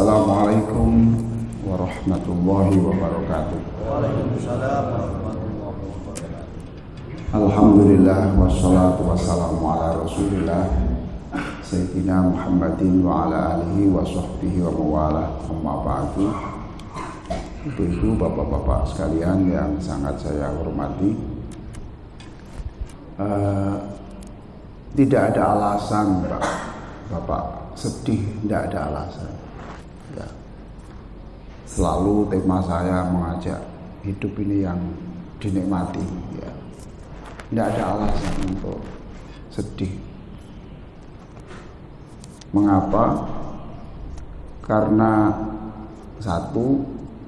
Assalamualaikum warahmatullahi wabarakatuh. Waalaikumsalam warahmatullahi wabarakatuh. Alhamdulillah wassalatu wassalamu ala Rasulillah Sayyidina Muhammadin wa ala alihi wa sahbihi wa mawalah. Amma ba'du. Ibu-ibu, bapak-bapak sekalian yang sangat saya hormati, tidak ada alasan Bapak sedih, tidak ada alasan ya. Selalu tema saya mengajak hidup ini yang dinikmati ya. Tidak ada alasan untuk sedih. Mengapa? Karena satu,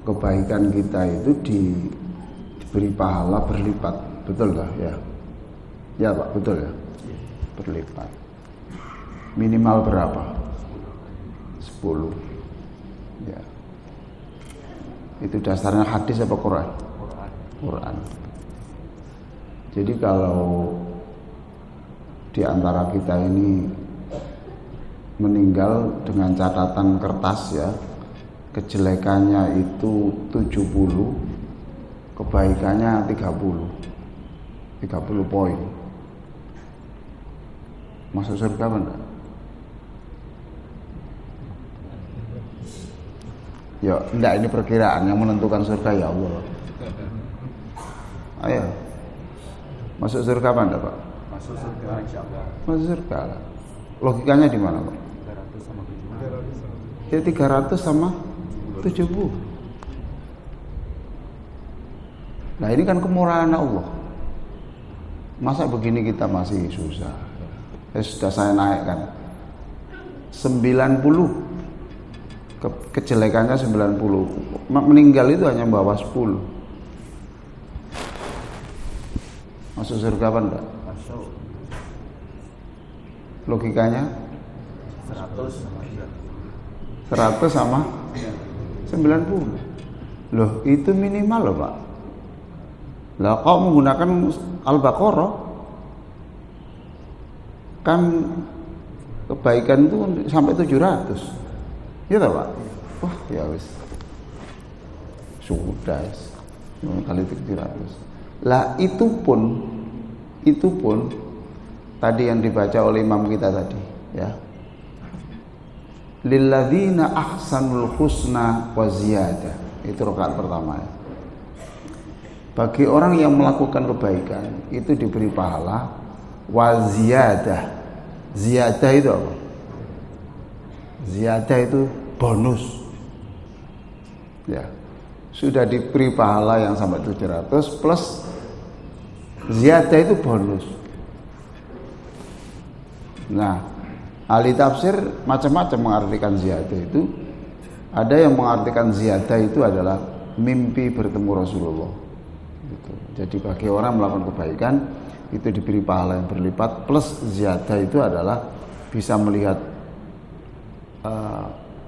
kebaikan kita itu diberi pahala berlipat. Betul gak ya? Ya Pak, betul ya? Berlipat. Minimal berapa? 10 ya. Itu dasarnya hadis apa Quran? Quran. Jadi kalau di antara kita ini meninggal dengan catatan kertas ya, kejelekannya itu 70, kebaikannya 30 poin. Masuk surga apa enggak? Ya, enggak, ini perkiraan, yang menentukan surga ya Allah. Ayo. Masuk surga apa enggak, Pak? Masuk surga insyaallah. Masuk surga lah. Logikanya di mana, Pak? 300 sama 70. Ya 300 sama 70. Nah, ini kan kemurahan Allah. Masa begini kita masih susah? Sudah saya naikkan 90, kejelekannya 90, meninggal itu hanya bawa 10. Masuk surga apa enggak? Masuk. Logikanya 100 sama 100 sama 90. Loh, itu minimal loh Pak. Lah kok menggunakan Al-Baqarah? Kan kebaikan itu sampai 700. Iya tak Pak? Wah ya wis. Sudah wis. Kali 700. Lah itu pun tadi yang dibaca oleh imam kita tadi ya. Lilladzina ahsanul husna wa ziyadah. Itu rakaat pertama ya. Bagi orang yang melakukan kebaikan itu diberi pahala wa ziyadah. Ziyadah itu apa? Ziyadah itu bonus. Ya. Sudah diberi pahala yang sampai 700 plus ziyadah itu bonus. Nah, ahli tafsir macam-macam mengartikan ziyadah itu. Ada yang mengartikan ziyadah itu adalah mimpi bertemu Rasulullah. Gitu. Jadi bagi orang melakukan kebaikan itu diberi pahala yang berlipat, plus ziyadah itu adalah bisa melihat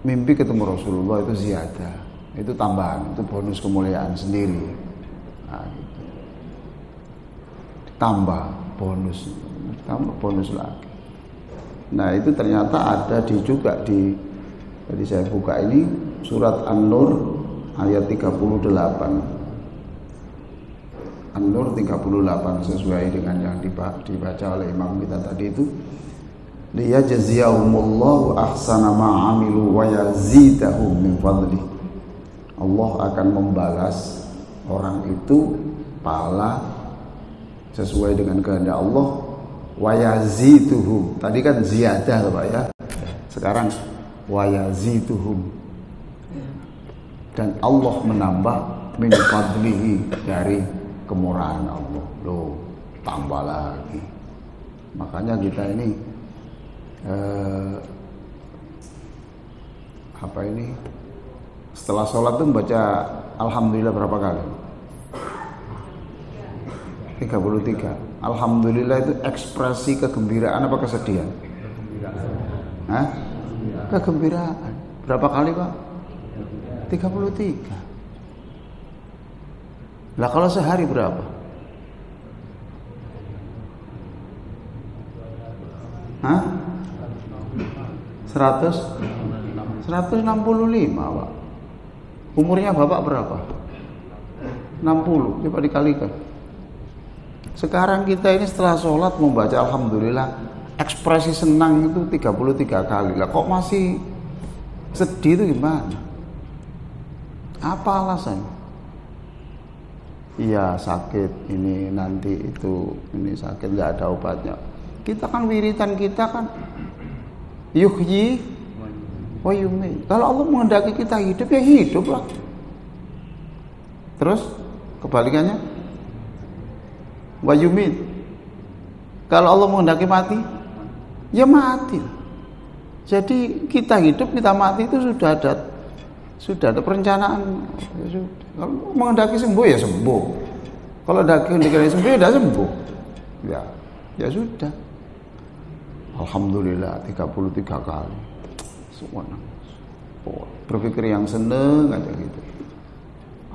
mimpi ketemu Rasulullah, itu ziyadah, itu tambahan, itu bonus kemuliaan sendiri. Nah, gitu. Tambah bonus lagi. Nah itu ternyata ada juga jadi saya buka ini surat An-Nur ayat 38. An-Nur 38 sesuai dengan yang dibaca oleh imam kita tadi itu. Liyajziyahumullahu ahsana ma 'amilu wa yazidahum min fadli. Allah akan membalas orang itu pahala sesuai dengan kehendak Allah wa yazituhum. Tadi kan ziyadah Pak ya. Sekarang wa yazituhum. Dan Allah menambah min fadlihi, dari kemurahan Allah. Loh, tambah lagi. Makanya kita ini setelah sholat tuh baca Alhamdulillah berapa kali? 33. Alhamdulillah itu ekspresi kegembiraan apa kesedihan? Kegembiraan. Kegembiraan. Berapa kali Pak? 33. Lah kalau sehari berapa? Hah? 100? 165 Pak. Umurnya Bapak berapa? 60, coba dikalikan. Sekarang kita ini setelah sholat membaca Alhamdulillah, ekspresi senang itu 33 kali. Lah kok masih sedih itu gimana? Apa alasannya? Iya sakit, ini nanti itu, ini sakit nggak ada obatnya. Kita kan wiritan kita kan yuhyi wa yumiit. Kalau Allah menghendaki kita hidup ya hiduplah. Terus kebalikannya wa yumiit. Kalau Allah menghendaki mati ya mati. Jadi kita hidup kita mati itu sudah ada perencanaan. Ya sudah. Kalau menghendaki sembuh ya sembuh. Kalau menghendaki sembuh ya sudah sembuh. Ya sudah. Alhamdulillah 33 kali. Subhanallah. Berpikir yang seneng aja gitu.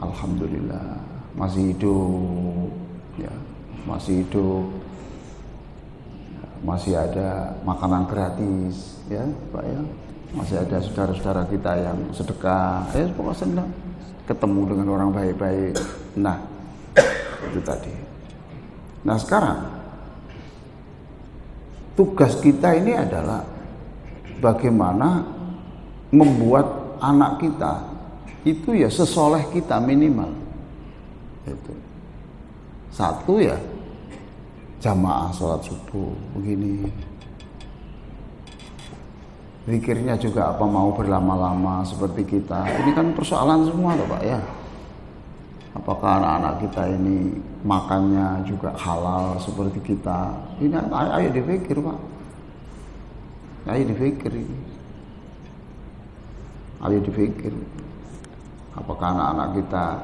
Alhamdulillah masih hidup. Ya, masih hidup. Masih ada makanan gratis, ya Pak ya. Masih ada saudara-saudara kita yang sedekah, ya pokoknya senang ketemu dengan orang baik-baik. Nah, itu tadi. Nah sekarang tugas kita ini adalah bagaimana membuat anak kita itu ya sesoleh kita minimal. Itu. Satu ya jamaah sholat subuh begini. Zikirnya juga apa mau berlama-lama seperti kita. Ini kan persoalan semua loh Pak ya. Apakah anak-anak kita ini makannya juga halal seperti kita? Ini ayo dipikir Pak. Ayo dipikir ini. Ayo dipikir. Apakah anak-anak kita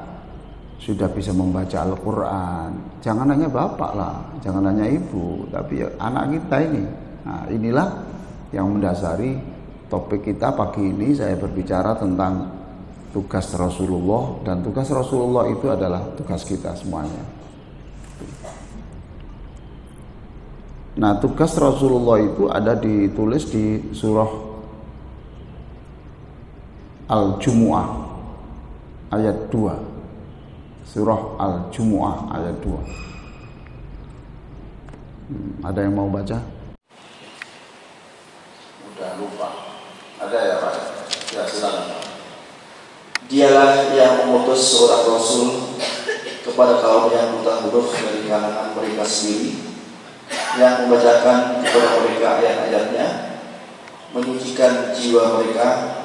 sudah bisa membaca Al-Quran? Jangan hanya bapak lah, jangan hanya ibu, tapi anak kita ini. Nah inilah yang mendasari topik kita pagi ini. Saya berbicara tentang tugas Rasulullah, dan tugas Rasulullah itu adalah tugas kita semuanya. Nah tugas Rasulullah itu ada ditulis di surah Al-Jumu'ah ayat 2. Surah Al-Jumu'ah ayat 2. Ada yang mau baca? Udah lupa. Ada ya Pak? Ya silakan. Dialah yang mengutus seorang Rasul kepada kaum yang buta huruf dari kalangan mereka sendiri, yang membacakan kepada mereka ayat-ayatnya, menyucikan jiwa mereka,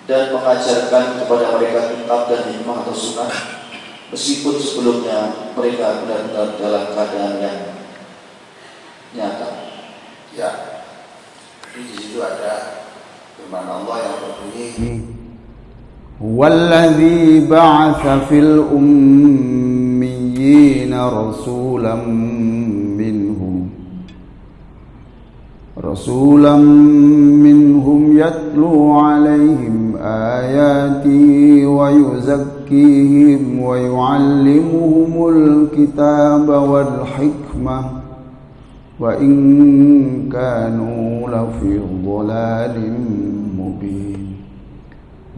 dan mengajarkan kepada mereka kitab dan hikmah atau sunnah, meskipun sebelumnya mereka benar-benar dalam keadaan yang nyata. Ya, di situ ada firman Allah yang berbunyi, Walladzi ba'atsa fil ummiyina rasulan minhum yatlu 'alaihim ayatihi wa yuzakkihim wa yu'allimuhumul kitaba wal hikmah wa in kanu lafi dhalalin mubin.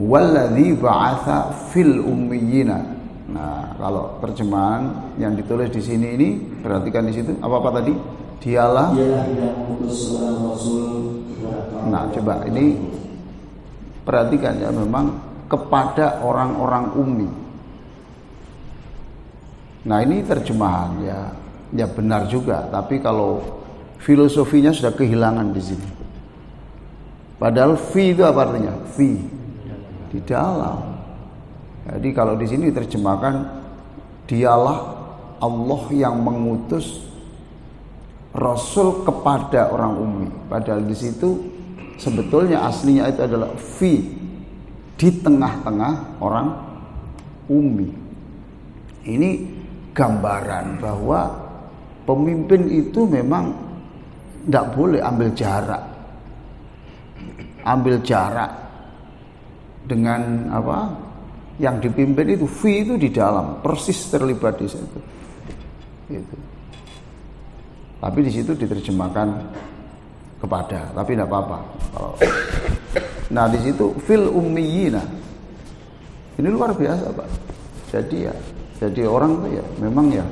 Walladzi ba'atsa fil ummiyina. Nah, kalau terjemahan yang ditulis di sini ini, perhatikan di situ apa tadi? Dialah yang mengutus seorang Rasul. Nah, coba ini perhatikan ya, memang kepada orang-orang ummi. Nah, ini terjemahan ya benar juga, tapi kalau filosofinya sudah kehilangan di sini. Padahal fi itu apa artinya? Fi di dalam. Jadi kalau di sini diterjemahkan dialah Allah yang mengutus Rasul kepada orang ummi. Padahal di situ sebetulnya aslinya itu adalah fi, di tengah-tengah orang ummi. Ini gambaran bahwa pemimpin itu memang tidak boleh ambil jarak. Ambil jarak dengan apa? Yang dipimpin itu fi itu di dalam, persis terlibat di situ. Gitu. Tapi di situ diterjemahkan kepada, tapi tidak apa-apa. Kalau Nah di situ fil ummiyina. Ini luar biasa Pak. Jadi orang tuh ya memang ya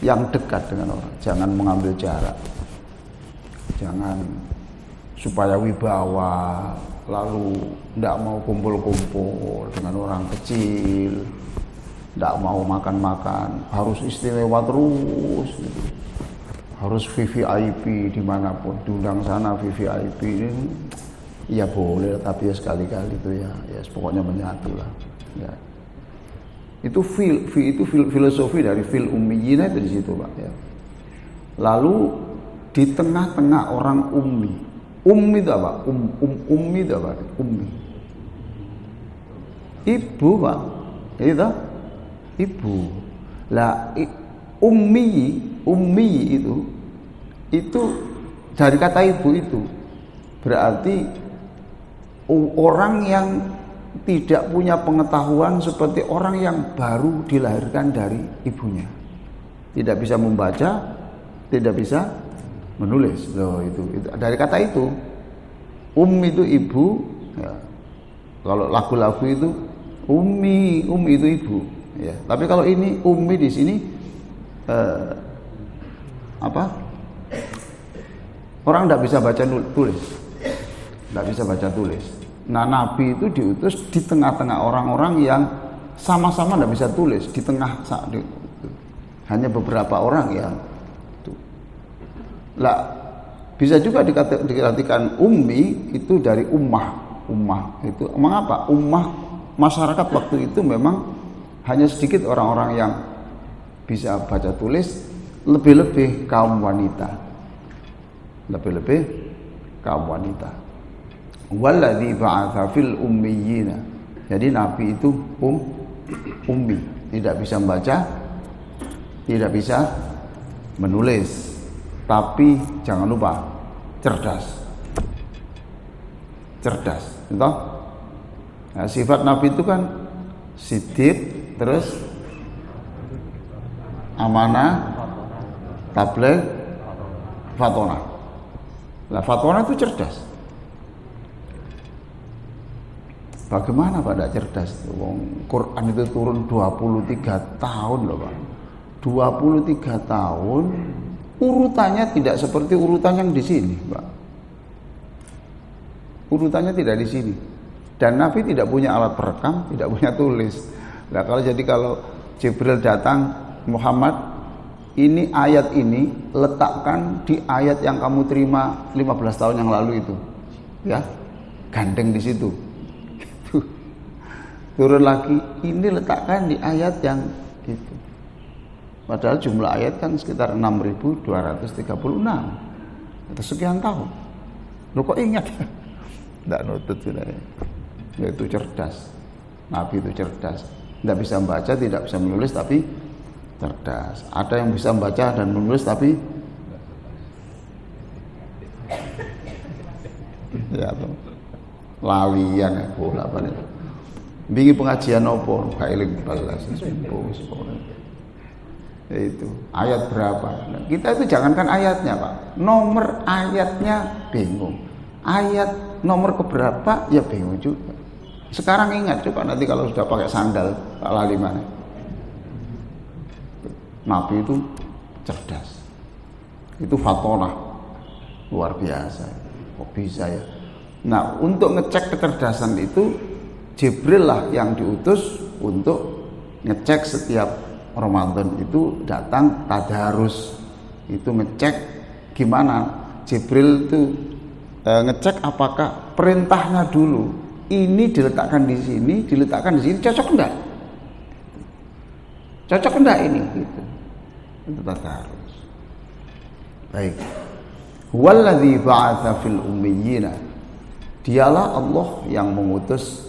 yang dekat dengan orang. Jangan mengambil jarak. Jangan supaya wibawa, lalu tidak mau kumpul-kumpul dengan orang kecil, tidak mau makan-makan, harus istimewa terus gitu. Harus VVIP dimanapun, diundang sana VVIP ini ya boleh, tapi ya sekali-kali itu ya pokoknya menyatu lah ya. Itu filosofi dari fil ummiyina itu di situ Pak ya. Lalu di tengah-tengah orang ummi itu apa? Ummi itu apa? Ummi. Ibu Pak. Itu ibu. Lah ummi itu dari kata ibu itu berarti orang yang tidak punya pengetahuan seperti orang yang baru dilahirkan dari ibunya. Tidak bisa membaca, tidak bisa menulis. Loh, itu dari kata itu. Ummi itu ibu ya. Kalau lagu-lagu itu ummi itu ibu ya. Tapi kalau ini ummi di sini orang tidak bisa baca tulis. Tidak bisa baca tulis. Nah Nabi itu diutus di tengah-tengah orang-orang yang sama-sama tidak bisa tulis. Di tengah hanya beberapa orang yang lah bisa juga dikatakan ummi itu dari ummah itu mengapa ummah masyarakat waktu itu memang hanya sedikit orang-orang yang bisa baca tulis, lebih-lebih kaum wanita, walladzi ba'atsa fil ummiyina. Jadi Nabi itu ummi, tidak bisa membaca, tidak bisa menulis. Tapi jangan lupa cerdas, entah. Nah, sifat Nabi itu kan siddiq, terus amanah, tabligh, fatona. Nah, fatona itu cerdas. Bagaimana Pak tidak cerdas? Quran itu turun 23 tahun loh Pak. 23 tahun. Urutannya tidak seperti urutan yang di sini, Pak. Urutannya tidak di sini. Dan Nabi tidak punya alat perekam, tidak punya tulis. Nah, kalau Jibril datang, Muhammad, ini ayat ini letakkan di ayat yang kamu terima 15 tahun yang lalu itu. Ya. Gandeng di situ. Turun lagi, ini letakkan di ayat yang itu. Padahal jumlah ayat kan sekitar 6.236 atau sekian tahun. Lo kok ingat? Tidak nutut sudah. Ya, itu cerdas. Nabi itu cerdas. Tidak bisa membaca, tidak bisa menulis, tapi cerdas. Ada yang bisa membaca dan menulis, tapi ya lalian ya bola apa nih? Bingi pengajian opo? Kailing balas. Itu ayat berapa? Nah, kita itu jangankan ayatnya Pak, nomor ayatnya bingung, ayat nomor keberapa ya bingung juga. Sekarang ingat coba nanti kalau sudah pakai sandal tak lali mana. Nabi itu cerdas, itu fatonah luar biasa. Kok bisa ya? Nah untuk ngecek kecerdasan itu Jibril lah yang diutus untuk ngecek setiap Ramadan itu datang tadarus, itu ngecek gimana Jibril itu ngecek apakah perintahnya dulu ini diletakkan di sini cocok enggak? Cocok enggak ini? Gitu. Itu tadarus. Baik. Huwallazi ba'atsa fil ummiyina. Dialah Allah yang mengutus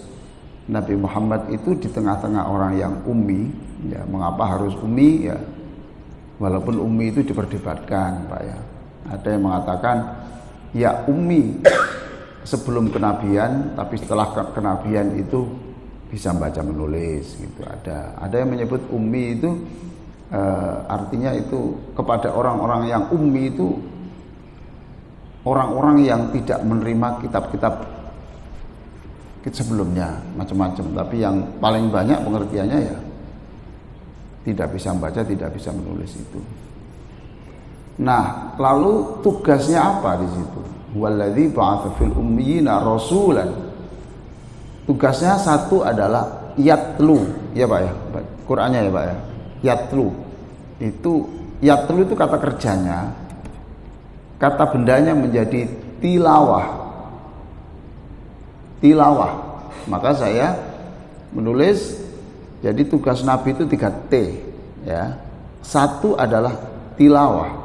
Nabi Muhammad itu di tengah-tengah orang yang ummi. Ya, mengapa harus ummi ya? Walaupun ummi itu diperdebatkan, Pak ya. Ada yang mengatakan ya ummi sebelum kenabian, tapi setelah kenabian itu bisa membaca menulis gitu. Ada yang menyebut ummi itu artinya itu kepada orang-orang yang ummi itu orang-orang yang tidak menerima kitab-kitab sebelumnya macam-macam, tapi yang paling banyak pengertiannya ya tidak bisa membaca, tidak bisa menulis itu. Nah, lalu tugasnya apa di situ? Walladzi ba'atsa fil ummiyina rasulan. Tugasnya satu adalah yatlu, ya Pak ya. Qur'annya ya Pak ya. Yatlu. Yatlu itu kata kerjanya. Kata bendanya menjadi tilawah. Tilawah. Maka saya menulis, jadi tugas Nabi itu 3T ya. Satu adalah tilawah.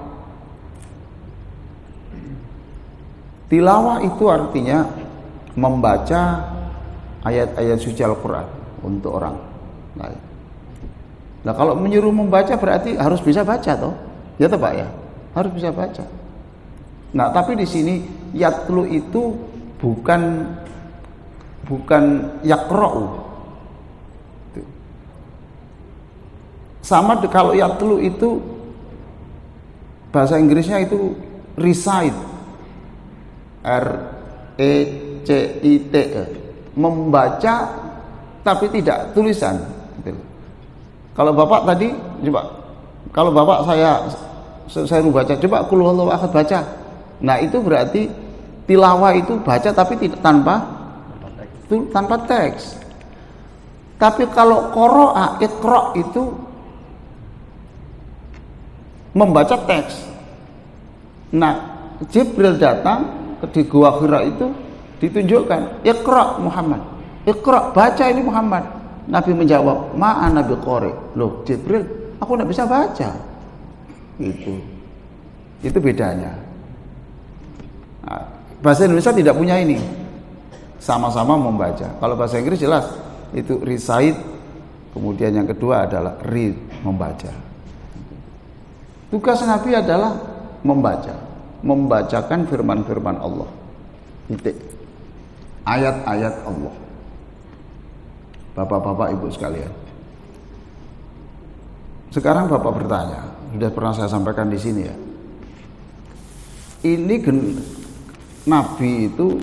Tilawah itu artinya membaca ayat-ayat suci Al-Quran untuk orang lain. Nah, kalau menyuruh membaca berarti harus bisa baca toh, ya toh Pak ya, harus bisa baca. Nah, tapi di sini yatlu itu bukan yaqra'u. Sama kalau yatlu itu bahasa Inggrisnya itu recite. RECITE, membaca tapi tidak tulisan. Kalau Bapak tadi coba, kalau Bapak saya membaca, coba qul huwallahu ahad baca. Nah, itu berarti tilawah itu baca tapi tidak tanpa teks. Tapi kalau qara'a, iqra itu membaca teks. Nah, Jibril datang di Gua Hira itu ditunjukkan, Iqra Muhammad, Iqra, baca ini Muhammad. Nabi menjawab, ma'ana biqari. Loh, Jibril, aku tidak bisa baca. Itu bedanya. Nah, bahasa Indonesia tidak punya ini, sama-sama membaca. Kalau bahasa Inggris jelas itu recite, kemudian yang kedua adalah read, membaca. Tugas Nabi adalah membacakan firman-firman Allah, ayat-ayat Allah. Bapak-bapak, ibu sekalian, sekarang Bapak bertanya, sudah pernah saya sampaikan di sini ya, ini Nabi itu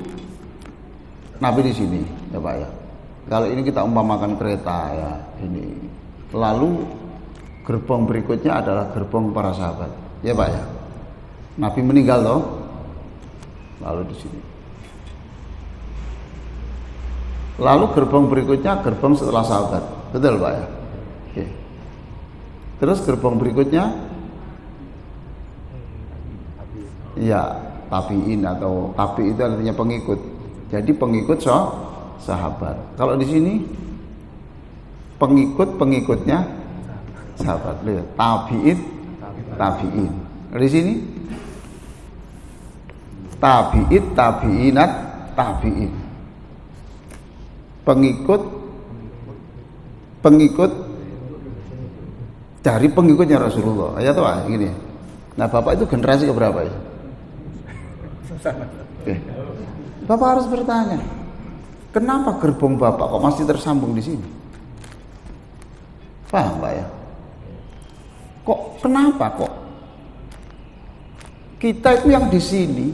Nabi di sini ya Pak ya. Kalau ini kita umpamakan kereta ya, ini lalu gerbong berikutnya adalah gerbong para sahabat ya Pak ya. Nabi meninggal loh, lalu di sini. Lalu gerbong berikutnya gerbong setelah sahabat, betul Pak ya? Oke. Terus gerbong berikutnya, ya tabiin atau tabi itu artinya pengikut. Jadi pengikut sahabat. Kalau di sini pengikutnya sahabat, lihat tabiin. Di sini tabiinat, tabiin. Pengikut dari pengikutnya Rasulullah. Ya tuh gini. Nah, Bapak itu generasi keberapa ya? Bapak harus bertanya, kenapa gerbong Bapak kok masih tersambung di sini? Paham Pak ya? Kenapa kok kita itu yang di sini,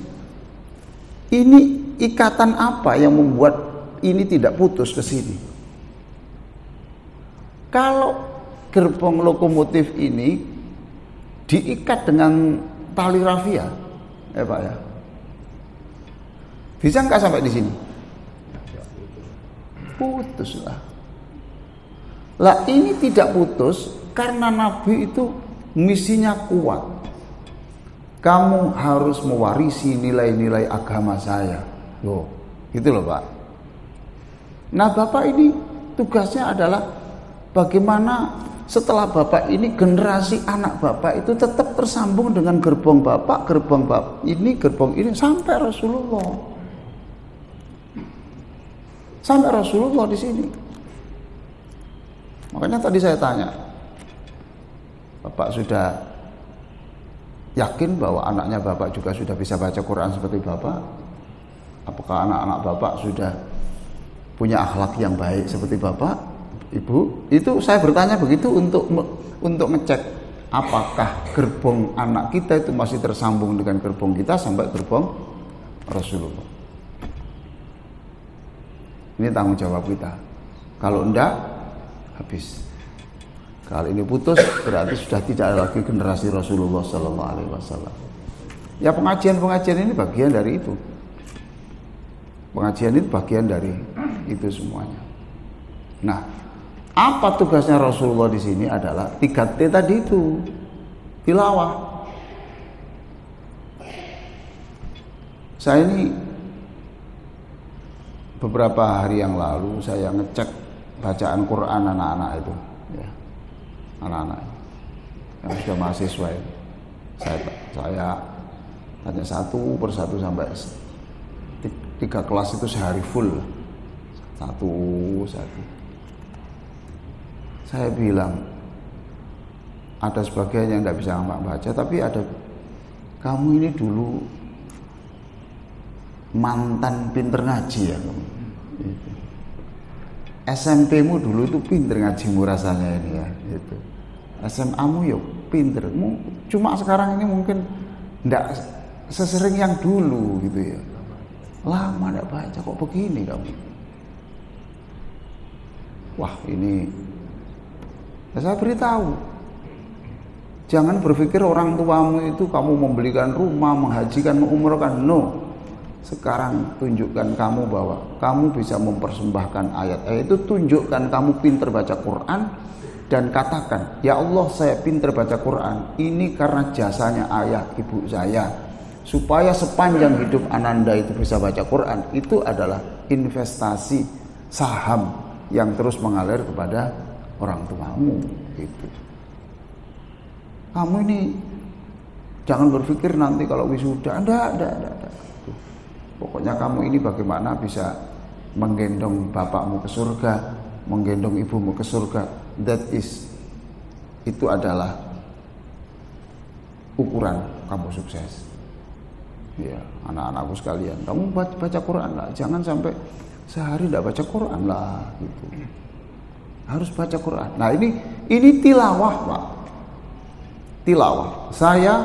ini ikatan apa yang membuat ini tidak putus ke sini? Kalau gerbong lokomotif ini diikat dengan tali rafia, ya Pak ya, bisa nggak sampai di sini? Putus lah. Lah ini tidak putus karena Nabi itu misinya kuat. Kamu harus mewarisi nilai-nilai agama saya. Loh, gitu loh Pak. Nah, Bapak ini tugasnya adalah bagaimana setelah Bapak ini generasi anak Bapak itu tetap tersambung dengan gerbong Bapak ini sampai Rasulullah. Sampai Rasulullah di sini. Makanya tadi saya tanya, Bapak sudah yakin bahwa anaknya Bapak juga sudah bisa baca Quran seperti Bapak? Apakah anak-anak Bapak sudah punya akhlak yang baik seperti Bapak, Ibu? Itu saya bertanya begitu untuk ngecek apakah gerbong anak kita itu masih tersambung dengan gerbong kita sampai gerbong Rasulullah. Ini tanggung jawab kita. Kalau enggak, habis. Kalau ini putus, berarti sudah tidak ada lagi generasi Rasulullah Sallallahu Alaihi Wasallam. Ya pengajian ini bagian dari itu. Pengajian itu bagian dari itu semuanya. Nah, apa tugasnya Rasulullah di sini adalah 3T tadi itu, tilawah. Saya ini beberapa hari yang lalu saya ngecek bacaan Quran anak-anak itu, ya, anak-anak yang sudah mahasiswa ini. Saya tanya satu persatu sampai 3 kelas itu sehari full, satu. Saya bilang ada sebagian yang tidak bisa baca, tapi ada, kamu ini dulu mantan pinter ngaji ya kamu. SMP-mu dulu itu pinter ngajimu rasanya ini ya. Gitu. SMA-mu ya pinter. Cuma sekarang ini mungkin tidak sesering yang dulu gitu ya. Lama tidak baca, kok begini kamu. Wah ini, saya beritahu, jangan berpikir orang tuamu itu kamu membelikan rumah, menghajikan, mengumrohkan. No. Sekarang tunjukkan kamu bahwa kamu bisa mempersembahkan ayat-ayat itu. Tunjukkan kamu pinter baca Quran dan katakan, ya Allah saya pinter baca Quran ini karena jasanya ayah ibu saya, supaya sepanjang hidup Ananda itu bisa baca Quran. Itu adalah investasi saham yang terus mengalir kepada orang tuamu gitu. Kamu ini jangan berpikir nanti kalau wisuda, enggak. Pokoknya kamu ini bagaimana bisa menggendong bapakmu ke surga, menggendong ibumu ke surga. Itu adalah ukuran kamu sukses. Ya, anak-anakku sekalian, kamu baca Quran lah, jangan sampai sehari tidak baca Quran lah gitu. Harus baca Quran. Nah, ini tilawah, Pak. Tilawah. Saya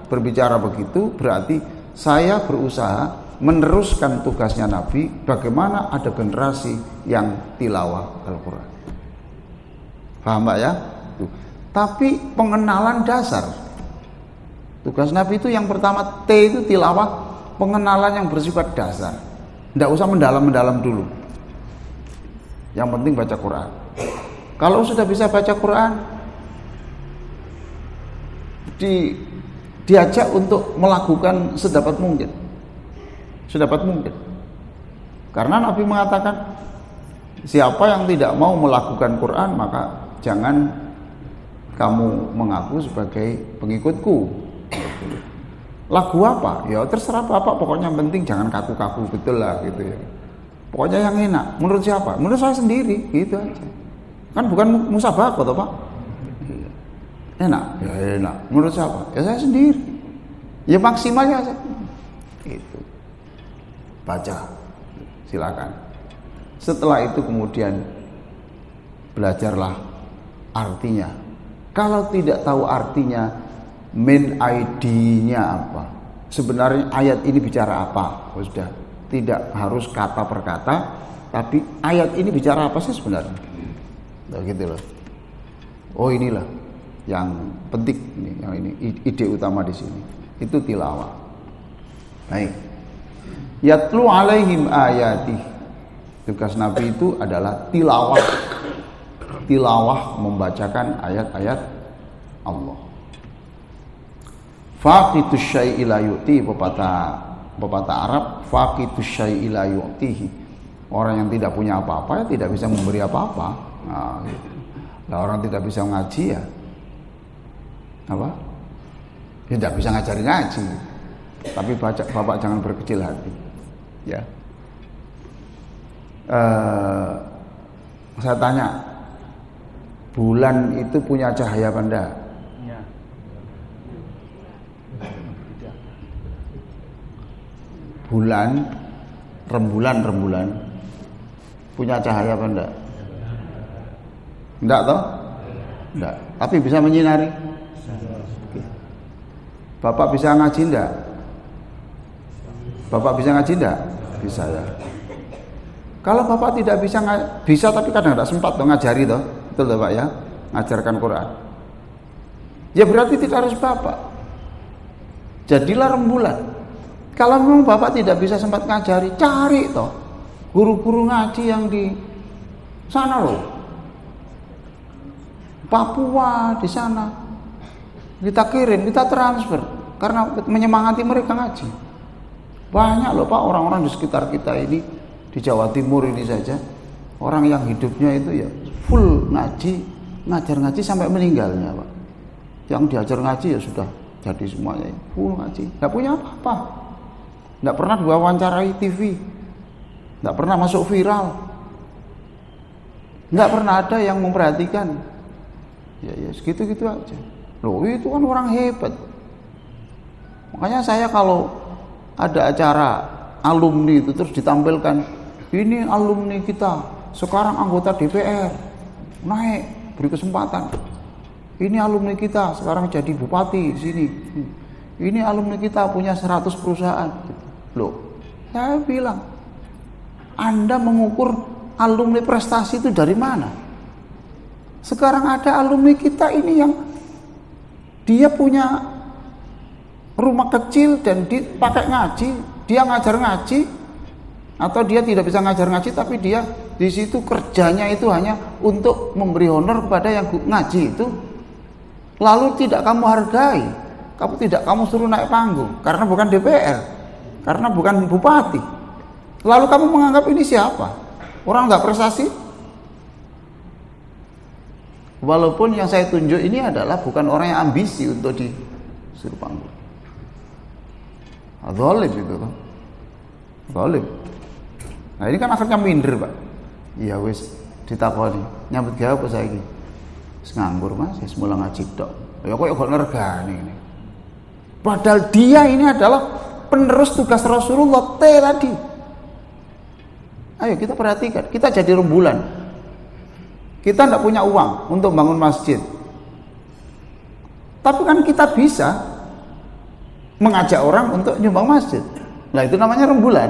berbicara begitu berarti saya berusaha meneruskan tugasnya Nabi, bagaimana ada generasi yang tilawah Al-Quran. Paham Pak ya? Tuh. Tapi pengenalan dasar. Tugas Nabi itu yang pertama T itu tilawah, pengenalan yang bersifat dasar. Tidak usah mendalam-mendalam dulu. Yang penting baca Quran. Kalau sudah bisa baca Quran, diajak untuk melakukan sedapat mungkin. Karena Nabi mengatakan, siapa yang tidak mau melakukan Quran, maka jangan kamu mengaku sebagai pengikutku. Lagu apa? Ya terserah Bapak, pokoknya yang penting jangan kaku-kaku, betul lah gitu ya. Pokoknya yang enak. Menurut siapa? Menurut saya sendiri, gitu aja. Kan bukan musabaqah toh Pak. Enak, ya enak. Menurut siapa? Ya saya sendiri. Ya maksimalnya saya. Gitu. Baca, silakan. Setelah itu kemudian belajarlah artinya. Kalau tidak tahu artinya, main ID-nya apa? Sebenarnya ayat ini bicara apa? Oh, sudah, tidak harus kata per kata, tapi ayat ini bicara apa sih sebenarnya? Nah, gitu loh. Oh inilah yang penting ini, yang ini ide utama di sini. Itu tilawah. Baik. Yatlu alaihim ayati. Tugas Nabi itu adalah tilawah. Tilawah membacakan ayat-ayat Allah. Faqitus syai'i la yu'ti, pepatah Arab, faqitus syai'i la yu'tihi. Orang yang tidak punya apa-apa ya tidak bisa memberi apa-apa. Nah, gitu. Nah, orang tidak bisa ngaji ya apa? Ya tidak bisa ngajari ngaji. Tapi Bapak jangan berkecil hati. Ya. Saya tanya, bulan itu punya cahaya apa enggak? Ya. Bulan, rembulan punya cahaya apa enggak? Enggak toh? Enggak. Tapi bisa menyinari. Oke. Bapak bisa ngaji enggak? Bapak bisa ngaji enggak? Bisa ya. Kalau Bapak tidak bisa tapi kadang tidak sempat toh ngajari toh, betul toh Pak ya, ngajarkan Quran. Ya berarti tidak harus Bapak. Jadilah rembulan. Kalau memang Bapak tidak bisa sempat ngajari, cari toh guru-guru ngaji yang di sana loh. Papua di sana. Kita kirim, kita transfer karena menyemangati mereka ngaji. Banyak loh Pak orang-orang di sekitar kita ini di Jawa Timur ini saja, orang yang hidupnya itu ya full ngaji, ngajar ngaji sampai meninggalnya Pak. Yang diajar ngaji ya sudah jadi semuanya full ngaji, nggak punya apa-apa, nggak pernah diwawancarai TV, nggak pernah masuk viral, nggak pernah ada yang memperhatikan. Ya segitu-gitu aja. Loh itu kan orang hebat. Makanya saya kalau ada acara alumni itu terus ditampilkan, ini alumni kita sekarang anggota DPR, naik, beri kesempatan. Ini alumni kita sekarang jadi bupati di sini. Ini alumni kita punya 100 perusahaan. Loh, saya bilang, Anda mengukur alumni prestasi itu dari mana? Sekarang ada alumni kita ini yang dia punya rumah kecil dan dipakai ngaji, dia ngajar ngaji, atau dia tidak bisa ngajar ngaji tapi dia di situ kerjanya itu hanya untuk memberi honor kepada yang ngaji itu, lalu tidak kamu hargai, kamu suruh naik panggung karena bukan DPR, karena bukan bupati, lalu kamu menganggap ini siapa? Orang nggak prestasi. Walaupun yang saya tunjuk ini adalah bukan orang yang ambisi untuk disuruh panggung. Zalim itu kan, zalim. Nah ini kan akhirnya minder Pak. Iya wis ditakoni nyambut gawe apa saiki? Wis nganggur Mas, wis mulai ngaji tok. Ya kok ngergani ini. Padahal dia ini adalah penerus tugas Rasulullah tadi. Ayo kita perhatikan, kita jadi rembulan. Kita tidak punya uang untuk bangun masjid, tapi kan kita bisa mengajak orang untuk nyumbang masjid. Nah itu namanya rembulan.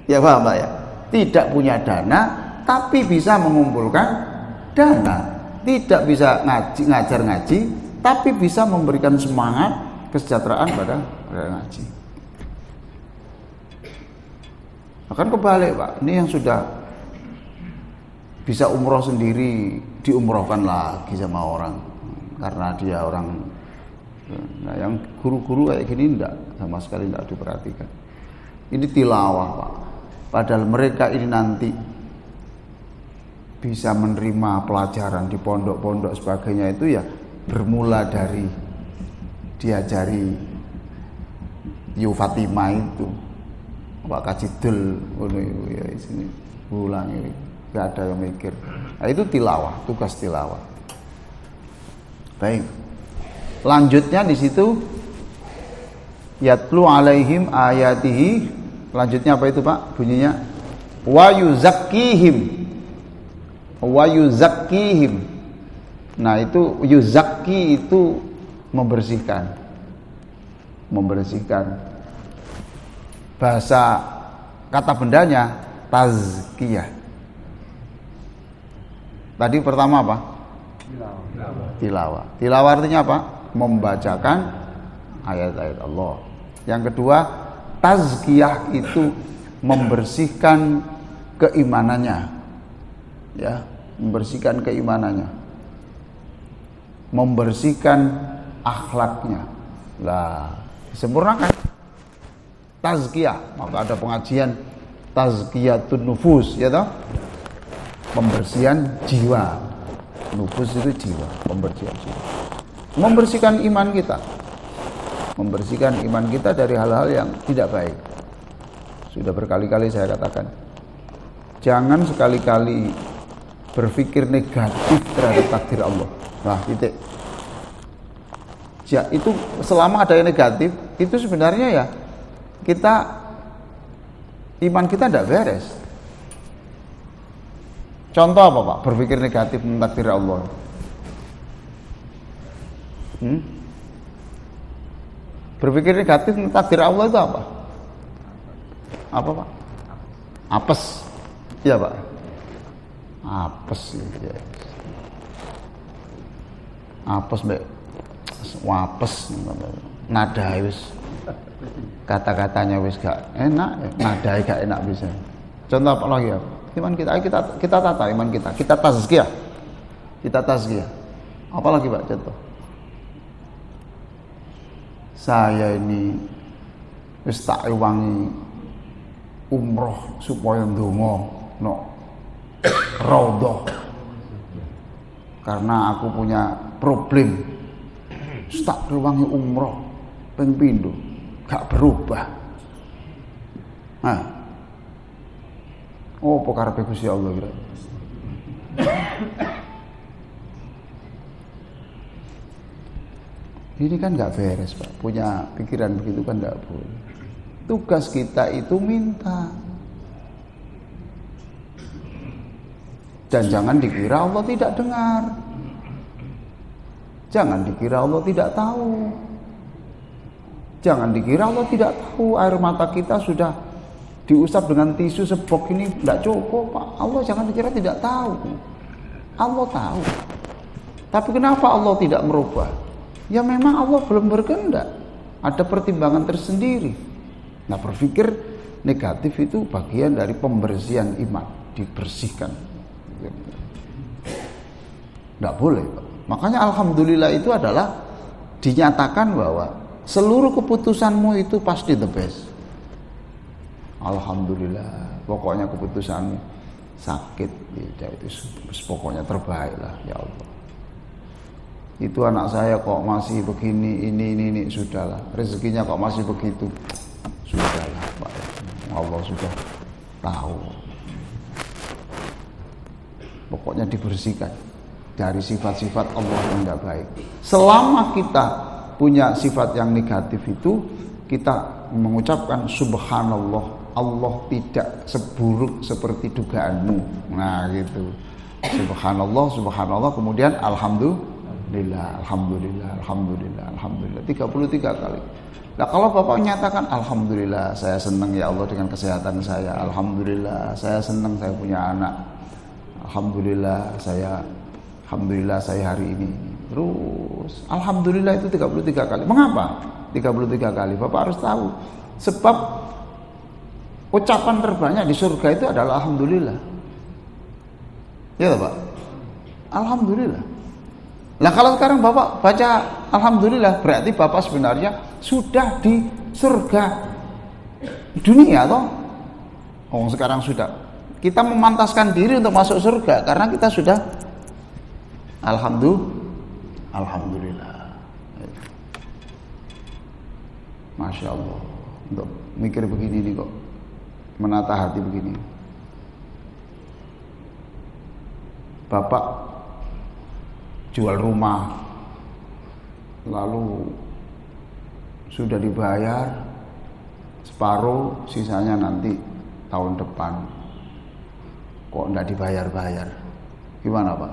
Ya paham Pak ya? Tidak punya dana, tapi bisa mengumpulkan dana. Tidak bisa ngajar ngaji, tapi bisa memberikan semangat kesejahteraan pada ngaji. Akan kebalik Pak, ini yang sudah bisa umroh sendiri diumrohkan lagi sama orang karena dia orang. Nah yang guru-guru kayak gini enggak, sama sekali enggak diperhatikan. Ini tilawah Pak, padahal mereka ini nanti bisa menerima pelajaran di pondok-pondok sebagainya itu ya bermula dari diajari Yu Fatimah itu Pak Kajidul ya sini ulang ini. Gak ada yang mikir. Nah, itu tilawah, tugas tilawah. Baik. Lanjutnya di situ yatlu alaihim ayatihi. Lanjutnya apa itu Pak? Bunyinya wa yuzakkihim. Wa yuzakkihim. Nah, itu yuzakki itu membersihkan. Membersihkan. Bahasa kata bendanya tazkiyah. Tadi pertama apa? Tilawah. Tilawah artinya apa? Membacakan ayat-ayat Allah. Yang kedua, tazkiyah itu membersihkan keimanannya. Ya, membersihkan keimanannya. Membersihkan akhlaknya. Lah, disempurnakan. Tazkiyah, maka ada pengajian tazkiyatun nufus, ya toh? Pembersihan jiwa. Nufus itu jiwa, pembersihan jiwa. Membersihkan iman kita. Membersihkan iman kita dari hal-hal yang tidak baik. Sudah berkali-kali saya katakan, jangan sekali-kali berpikir negatif terhadap takdir Allah. Nah, titik. Ya, itu selama ada yang negatif, itu sebenarnya ya iman kita tidak beres. Contoh apa Pak? Berpikir negatif tentang takdir Allah. Berpikir negatif tentang takdir Allah itu apa? Apa Pak? Apes. Iya Pak. Apes ya. Apes mbek wapes nadai wis kata-katanya wis gak enak, nadai gak enak bisa. Contoh apa lagi ya? Iman kita tata iman kita tazkiyah. Kita tazkiyah. Apa lagi Pak contoh? Saya ini wis tak ewangi umroh supaya ndonga no raudhah. Karena aku punya problem. Wis tak ewangi umroh ping pindho gak berubah. Nah. Oh, apa karepe Gusti Allah kira? Ini kan nggak beres Pak, punya pikiran begitu kan nggak boleh. Tugas kita itu minta. Dan jangan dikira Allah tidak dengar. Jangan dikira Allah tidak tahu. Jangan dikira Allah tidak tahu. Air mata kita sudah diusap dengan tisu sebok ini tidak cukup Pak. Allah jangan dikira tidak tahu. Allah tahu. Tapi kenapa Allah tidak merubah? Ya memang Allah belum berkehendak. Ada pertimbangan tersendiri. Nah berpikir negatif itu bagian dari pembersihan iman. Dibersihkan. Tidak boleh Pak. Makanya alhamdulillah itu adalah dinyatakan bahwa seluruh keputusanmu itu pasti the best. Alhamdulillah. Pokoknya keputusanmu sakit. Ya, itu pokoknya terbaik lah ya Allah. Itu anak saya kok masih begini, ini, sudahlah. Rezekinya kok masih begitu, sudahlah Pak. Allah sudah tahu. Pokoknya dibersihkan dari sifat-sifat Allah yang tidak baik. Selama kita punya sifat yang negatif itu, kita mengucapkan subhanallah, Allah tidak seburuk seperti dugaanmu. Nah gitu. Subhanallah, kemudian alhamdulillah 33 kali. Nah kalau Bapak menyatakan alhamdulillah saya senang ya Allah dengan kesehatan saya, alhamdulillah saya senang saya punya anak, alhamdulillah saya hari ini. Terus alhamdulillah itu 33 kali. Mengapa 33 kali? Bapak harus tahu. Sebab ucapan terbanyak di surga itu adalah alhamdulillah. Ya Pak. Alhamdulillah. Nah kalau sekarang Bapak baca alhamdulillah, berarti Bapak sebenarnya sudah di surga dunia toh. Oh sekarang sudah. Kita memantaskan diri untuk masuk surga karena kita sudah alhamdulillah. Masya Allah. Untuk mikir begini nih kok, menata hati begini. Bapak jual rumah, lalu sudah dibayar separuh, sisanya nanti tahun depan. Kok enggak dibayar-bayar? Gimana Pak?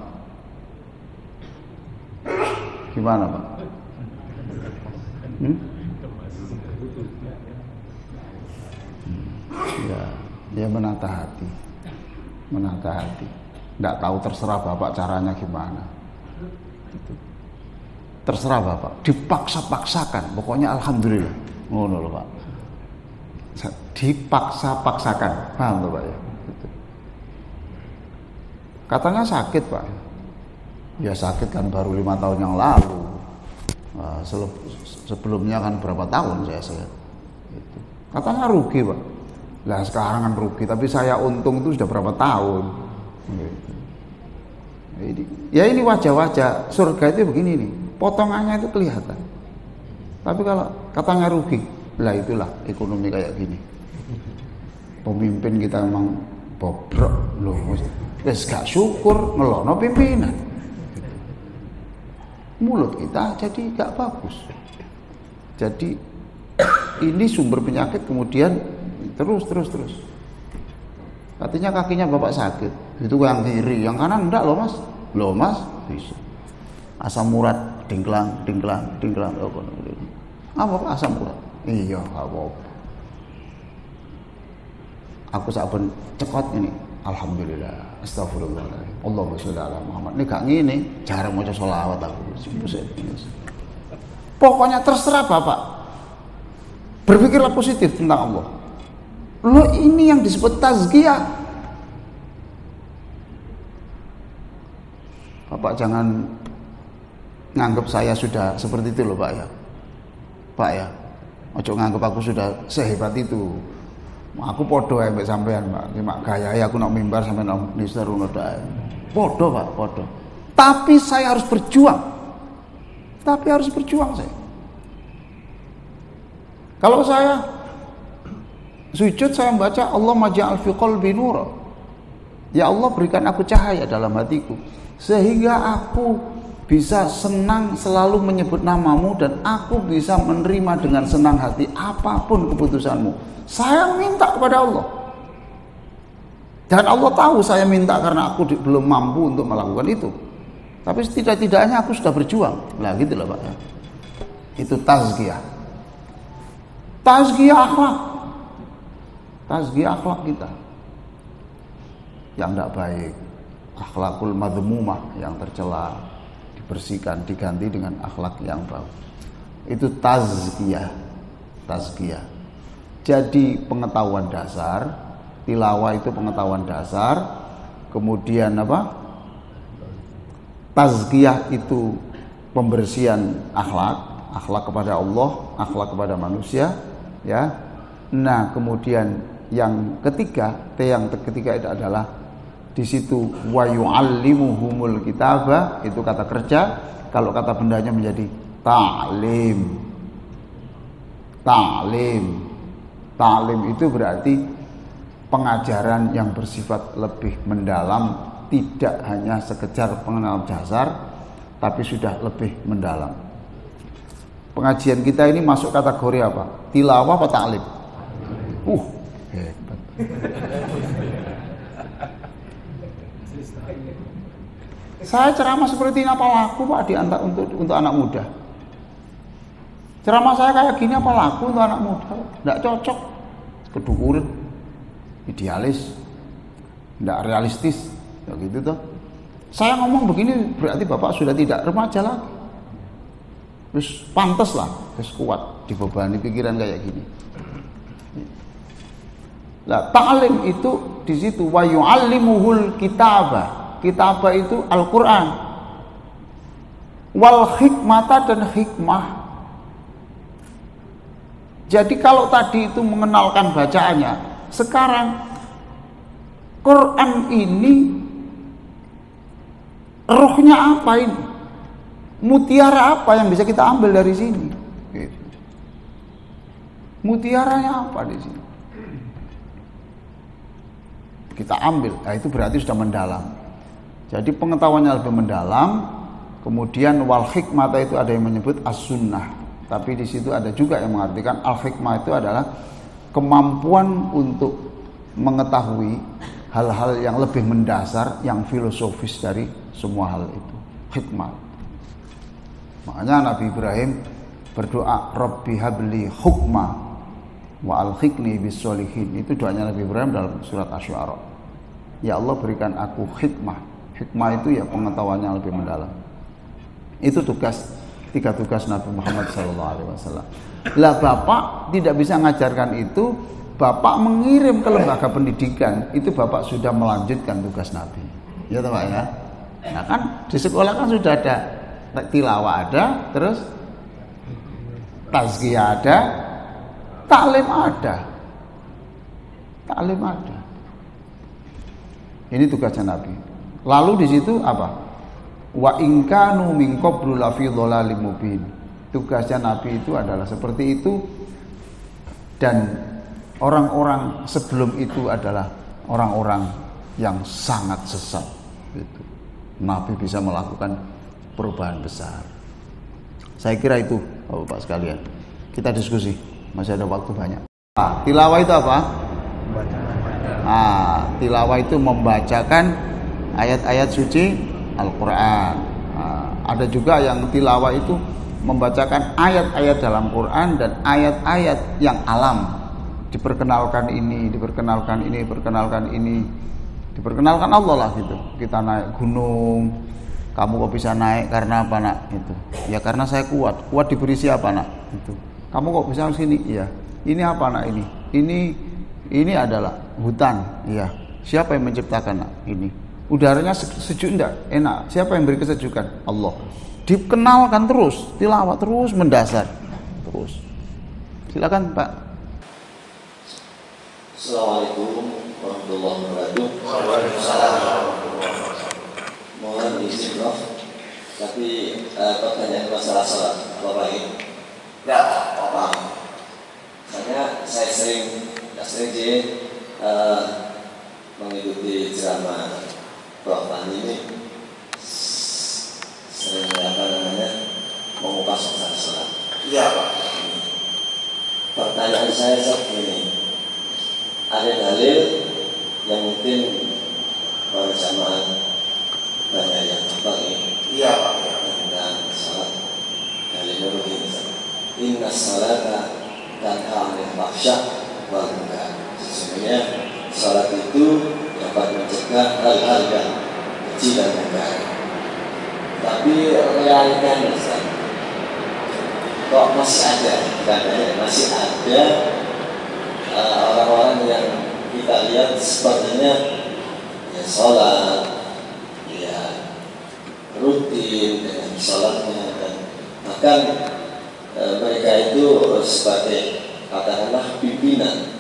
Gimana Pak? Ya, dia menata hati. Enggak tahu, terserah Bapak caranya gimana. Terserah Bapak, dipaksa-paksakan, pokoknya alhamdulillah. Ngono lho Pak. Dipaksa-paksakan. Paham tuh Pak ya? Gitu. Katanya sakit Pak. Ya sakit kan baru 5 tahun yang lalu. Nah, sebelumnya kan berapa tahun saya sehat. Gitu. Katanya rugi Pak. Lah sekarang kan rugi, tapi saya untung itu sudah berapa tahun. Gitu. Ini wajah-wajah surga itu begini nih, potongannya itu kelihatan. Tapi kalau katanya rugi, lah itulah ekonomi kayak gini. Pemimpin kita memang bobrok loh, wis gak syukur ngelono pimpinan. Mulut kita jadi gak bagus. Jadi ini sumber penyakit kemudian terus. Artinya kakinya Bapak sakit, itu yang kiri, yang kanan enggak loh Mas. Loh Mas, bisa. Asam urat dingklang. Apa Pak asam urat? Iya, apa. Aku saben cekot ini, Alhamdulillah, astagfirullahaladzim, Allahumma sholli ala Muhammad. Ini gak ngene, jarang maca sholawat aku. Pokoknya terserah Bapak. Berpikirlah positif tentang Allah. Lo ini yang disebut tazkiyah. Bapak jangan nganggap saya sudah seperti itu loh Pak ya. Pak ya, ojo nganggap aku sudah sehebat itu. Aku podo ya mbak sampean Pak. Mak gaya aku nak mimbar sampai nak nisar udah. Podo Pak, podo. Tapi saya harus berjuang. Saya. Kalau saya sujud saya membaca Allah maj'al fi qalbi nura. Ya Allah berikan aku cahaya dalam hatiku sehingga aku bisa senang selalu menyebut namamu dan aku bisa menerima dengan senang hati apapun keputusanmu. Saya minta kepada Allah. Dan Allah tahu saya minta karena aku belum mampu untuk melakukan itu. Tapi setidak-tidaknya aku sudah berjuang. Nah gitu lah Pak ya. Itu tazkiyah. Tazkiyah akhlak kita yang tidak baik, akhlakul madhmumah yang tercela dibersihkan, diganti dengan akhlak yang baik. Itu tazkiyah. Jadi pengetahuan dasar, tilawah itu pengetahuan dasar, kemudian apa? Tazkiyah itu pembersihan akhlak kepada Allah, akhlak kepada manusia, ya. Nah, kemudian yang ketiga itu adalah di situ wa yu'allimuhumul kitaba, itu kata kerja, kalau kata bendanya menjadi ta'lim. Ta'lim itu berarti pengajaran yang bersifat lebih mendalam, tidak hanya sekedar pengenalan dasar, tapi sudah lebih mendalam. Pengajian kita ini masuk kategori apa? Tilawah apa ta'lim? Hebat. Saya ceramah seperti ini apa laku Pak untuk anak muda? Ceramah saya kayak gini apa laku untuk anak muda? Tidak cocok, kedukuran, idealis, tidak realistis, ya gitu toh. Saya ngomong begini berarti Bapak sudah tidak remaja lagi. Terus pantas lah, terus kuat dibebani pikiran kayak gini. Nah, ta'lim itu di situ wa yu'allimuhul kitabah. Kitabah itu Al-Qur'an. Wal hikmata dan hikmah. Jadi kalau tadi itu mengenalkan bacaannya, sekarang Quran ini rohnya apa ini? Mutiara apa yang bisa kita ambil dari sini? Mutiaranya apa di sini? Kita ambil, nah itu berarti sudah mendalam. Jadi pengetahuannya lebih mendalam. Kemudian wal hikmah itu ada yang menyebut as-sunnah, tapi di situ ada juga yang mengartikan al-hikmah itu adalah kemampuan untuk mengetahui hal-hal yang lebih mendasar, yang filosofis dari semua hal itu. Hikmah. Makanya Nabi Ibrahim berdoa, Rabbi habli hukma wa alhiqni bis solihin. Itu doanya Nabi Ibrahim dalam surat Asy-Syu'ara. Ya Allah berikan aku hikmah. Hikmah itu ya pengetahuan yang lebih mendalam. Itu tiga tugas Nabi Muhammad SAW. Lah Bapak tidak bisa mengajarkan itu, Bapak mengirim ke lembaga pendidikan, itu Bapak sudah melanjutkan tugas Nabi. Ya Pak ya. Nah kan di sekolah kan sudah ada tilawah ada, terus tazkiyah ada, taklim ada. Ini tugasnya Nabi. Lalu di situ apa? Wa in kanu min qablu la fi dhalalim mubin. Tugasnya Nabi itu adalah seperti itu, dan orang-orang sebelum itu adalah orang-orang yang sangat sesat. Gitu. Nabi bisa melakukan perubahan besar. Saya kira itu Bapak sekalian. Kita diskusi, masih ada waktu banyak. Tilawah itu apa? Tilawah itu membacakan ayat-ayat suci Al-Quran. Ada juga yang tilawah itu membacakan ayat-ayat dalam Quran dan ayat-ayat yang alam. Diperkenalkan ini. Diperkenalkan Allah lah gitu. Kita naik gunung, kamu kok bisa naik karena apa nak? Itu. Ya karena saya kuat. Kuat diberi siapa nak? Itu. Kamu kok bisa sini? Iya. Ini apa nak ini? Ini adalah hutan. Iya. Siapa yang menciptakan nak? Ini. Udaranya sejuk enggak? Enak. Siapa yang beri kesejukan? Allah. Dikenalkan terus, tilawat terus mendasar. Terus. Silakan Pak. Assalamualaikum warahmatullahi wabarakatuh. Waalaikumsalam warahmatullahi wabarakatuh. Mohon izin Prof, tapi pertanyaan masalah salat Bapak ini. Ya, apa? Saya sering mengikuti ceramah Prof ini, sering mengupas masalah salat. Iya Pak. Pertanyaan saya seperti ini. Ada dalil yang mungkin para jamaah banyak yang hafal ini. Iya Pak. Tentang salat. Dalilnya begini. Inna salata tanha 'anil fahsya' wal munkar. Sesungguhnya salat itu dapat mencegah hal-hal yang keji dan munkar. Tapi realitanya kok masih ada, masih ada orang-orang yang kita lihat sepertinya ya sholat, ya rutin dengan sholatnya, dan bahkan mereka itu sebagai katakanlah pimpinan,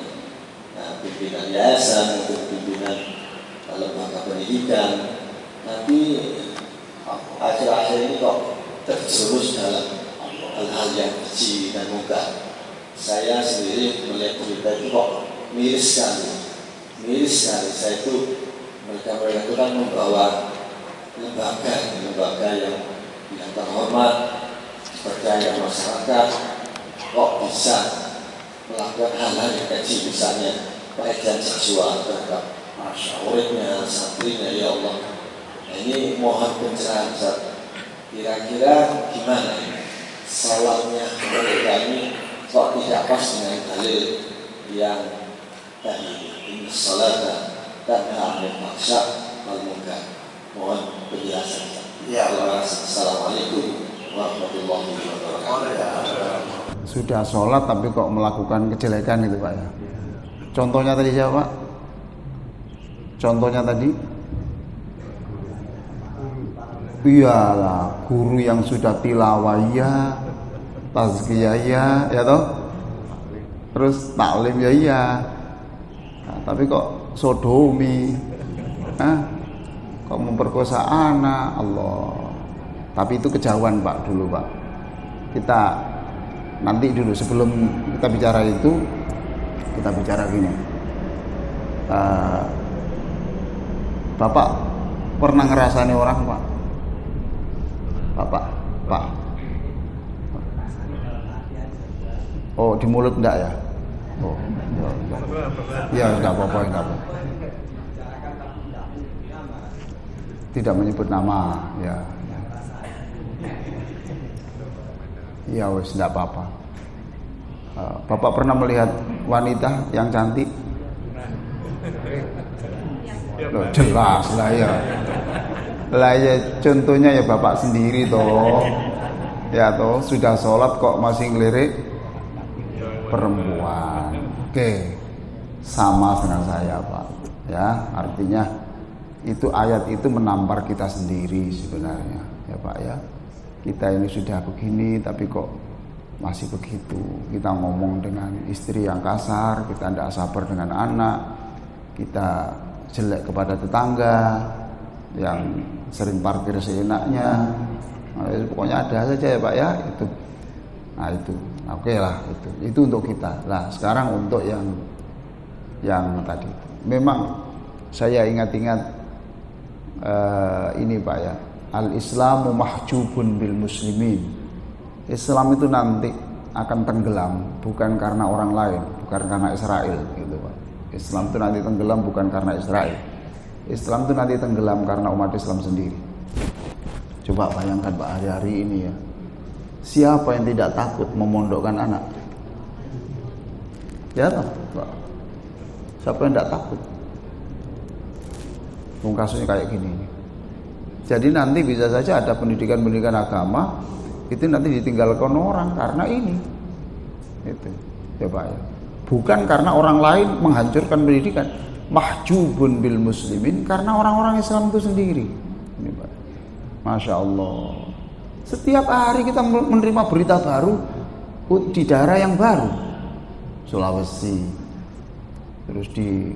pimpinan yayasan atau pimpinan lembaga pendidikan, tapi akhir-akhir ini kok terjerumus dalam hal-hal yang keji dan munkar. Saya sendiri melihat berita itu kok miris sekali. Saya itu mereka itu kan membawa lembaga yang terhormat, dipercaya masyarakat, kok bisa melakukan hal-hal yang keji, misalnya pelecehan seksual terhadap muridnya, santrinya. Ya Allah, ini mohon pencerahan Ustaz. Kira-kira gimana ini salatnya mereka ini kok tidak pas dengan dalil yang tadi, inna salata tanha 'anil fahsya' wal munkar. Mohon penjelasan. Ya Allah. Assalamualaikum warahmatullahi wabarakatuh. Sudah sholat tapi kok melakukan kejelekan gitu Pak ya. Contohnya tadi siapa Pak? Contohnya tadi? Iyalah, guru yang sudah tilawah ya, tazkiyah ya toh, terus taklim ya iya. Nah, tapi kok sodomi, kok memperkosa anak, Allah. Tapi itu kejauhan Pak dulu Pak. Kita nanti dulu sebelum kita bicara itu, kita bicara gini. Bapak pernah ngerasani orang Pak? Pak. Oh, di mulut enggak ya? Oh, ya enggak apa-apa. Tidak menyebut nama, ya. Ya wes enggak apa-apa. Bapak pernah melihat wanita yang cantik? Loh, jelas lah ya. Lah ya contohnya ya Bapak sendiri toh. Ya toh, sudah sholat kok masih ngelirik perempuan. Oke. Sama dengan saya Pak. Ya, artinya itu ayat itu menampar kita sendiri sebenarnya. Ya Pak ya. Kita ini sudah begini tapi kok masih begitu. Kita ngomong dengan istri yang kasar, kita tidak sabar dengan anak, kita jelek kepada tetangga yang sering parkir seenaknya. Nah, pokoknya ada saja ya Pak ya itu. Nah itu, oke lah itu untuk kita. Nah sekarang untuk yang tadi, memang saya ingat-ingat ini Pak ya, al-Islamu mahjubun bil muslimin. Islam itu nanti akan tenggelam bukan karena orang lain, bukan karena Israel gitu Pak. Islam itu nanti tenggelam bukan karena Israel. Islam itu nanti tenggelam karena umat Islam sendiri. Coba bayangkan Pak, hari-hari ini ya, siapa yang tidak takut memondokkan anak? Ya Pak, siapa yang tidak takut? Kasusnya kayak gini. Jadi nanti bisa saja ada pendidikan-pendidikan agama itu nanti ditinggalkan orang karena ini. Itu. Ya Pak ya. Bukan karena orang lain menghancurkan pendidikan, mahjubun bil muslimin karena orang-orang Islam itu sendiri. Ini Pak. Masya Allah. Setiap hari kita menerima berita baru di daerah yang baru, Sulawesi, terus di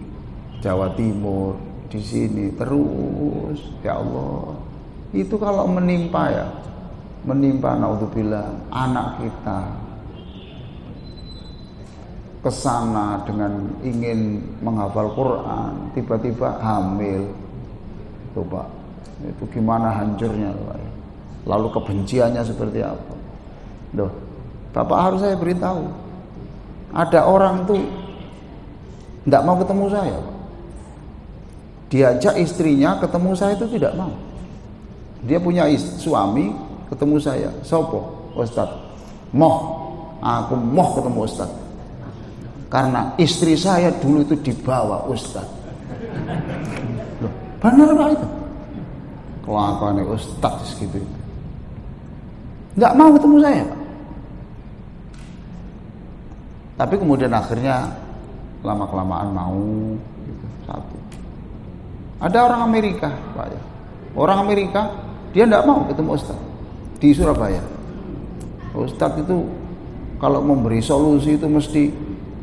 Jawa Timur, di sini terus. Ya Allah, itu kalau menimpa naudzubillah anak kita kesana dengan ingin menghafal Quran, tiba-tiba hamil, coba itu gimana hancurnya, Pak. Lalu kebenciannya seperti apa? Loh, Bapak harus saya beritahu, ada orang tuh tidak mau ketemu saya, Pak. Diajak istrinya ketemu saya itu tidak mau. Dia punya suami ketemu saya, sopo Ustadz, aku mau ketemu Ustadz. Karena istri saya dulu itu dibawa Ustadz. Loh, benar Pak itu? Kelakuannya Ustadz gitu. Nggak mau ketemu saya Pak. Tapi kemudian akhirnya lama-kelamaan mau gitu, satu. Ada orang Amerika Pak ya. Orang Amerika dia nggak mau ketemu Ustadz di Surabaya. Ustadz itu kalau memberi solusi itu mesti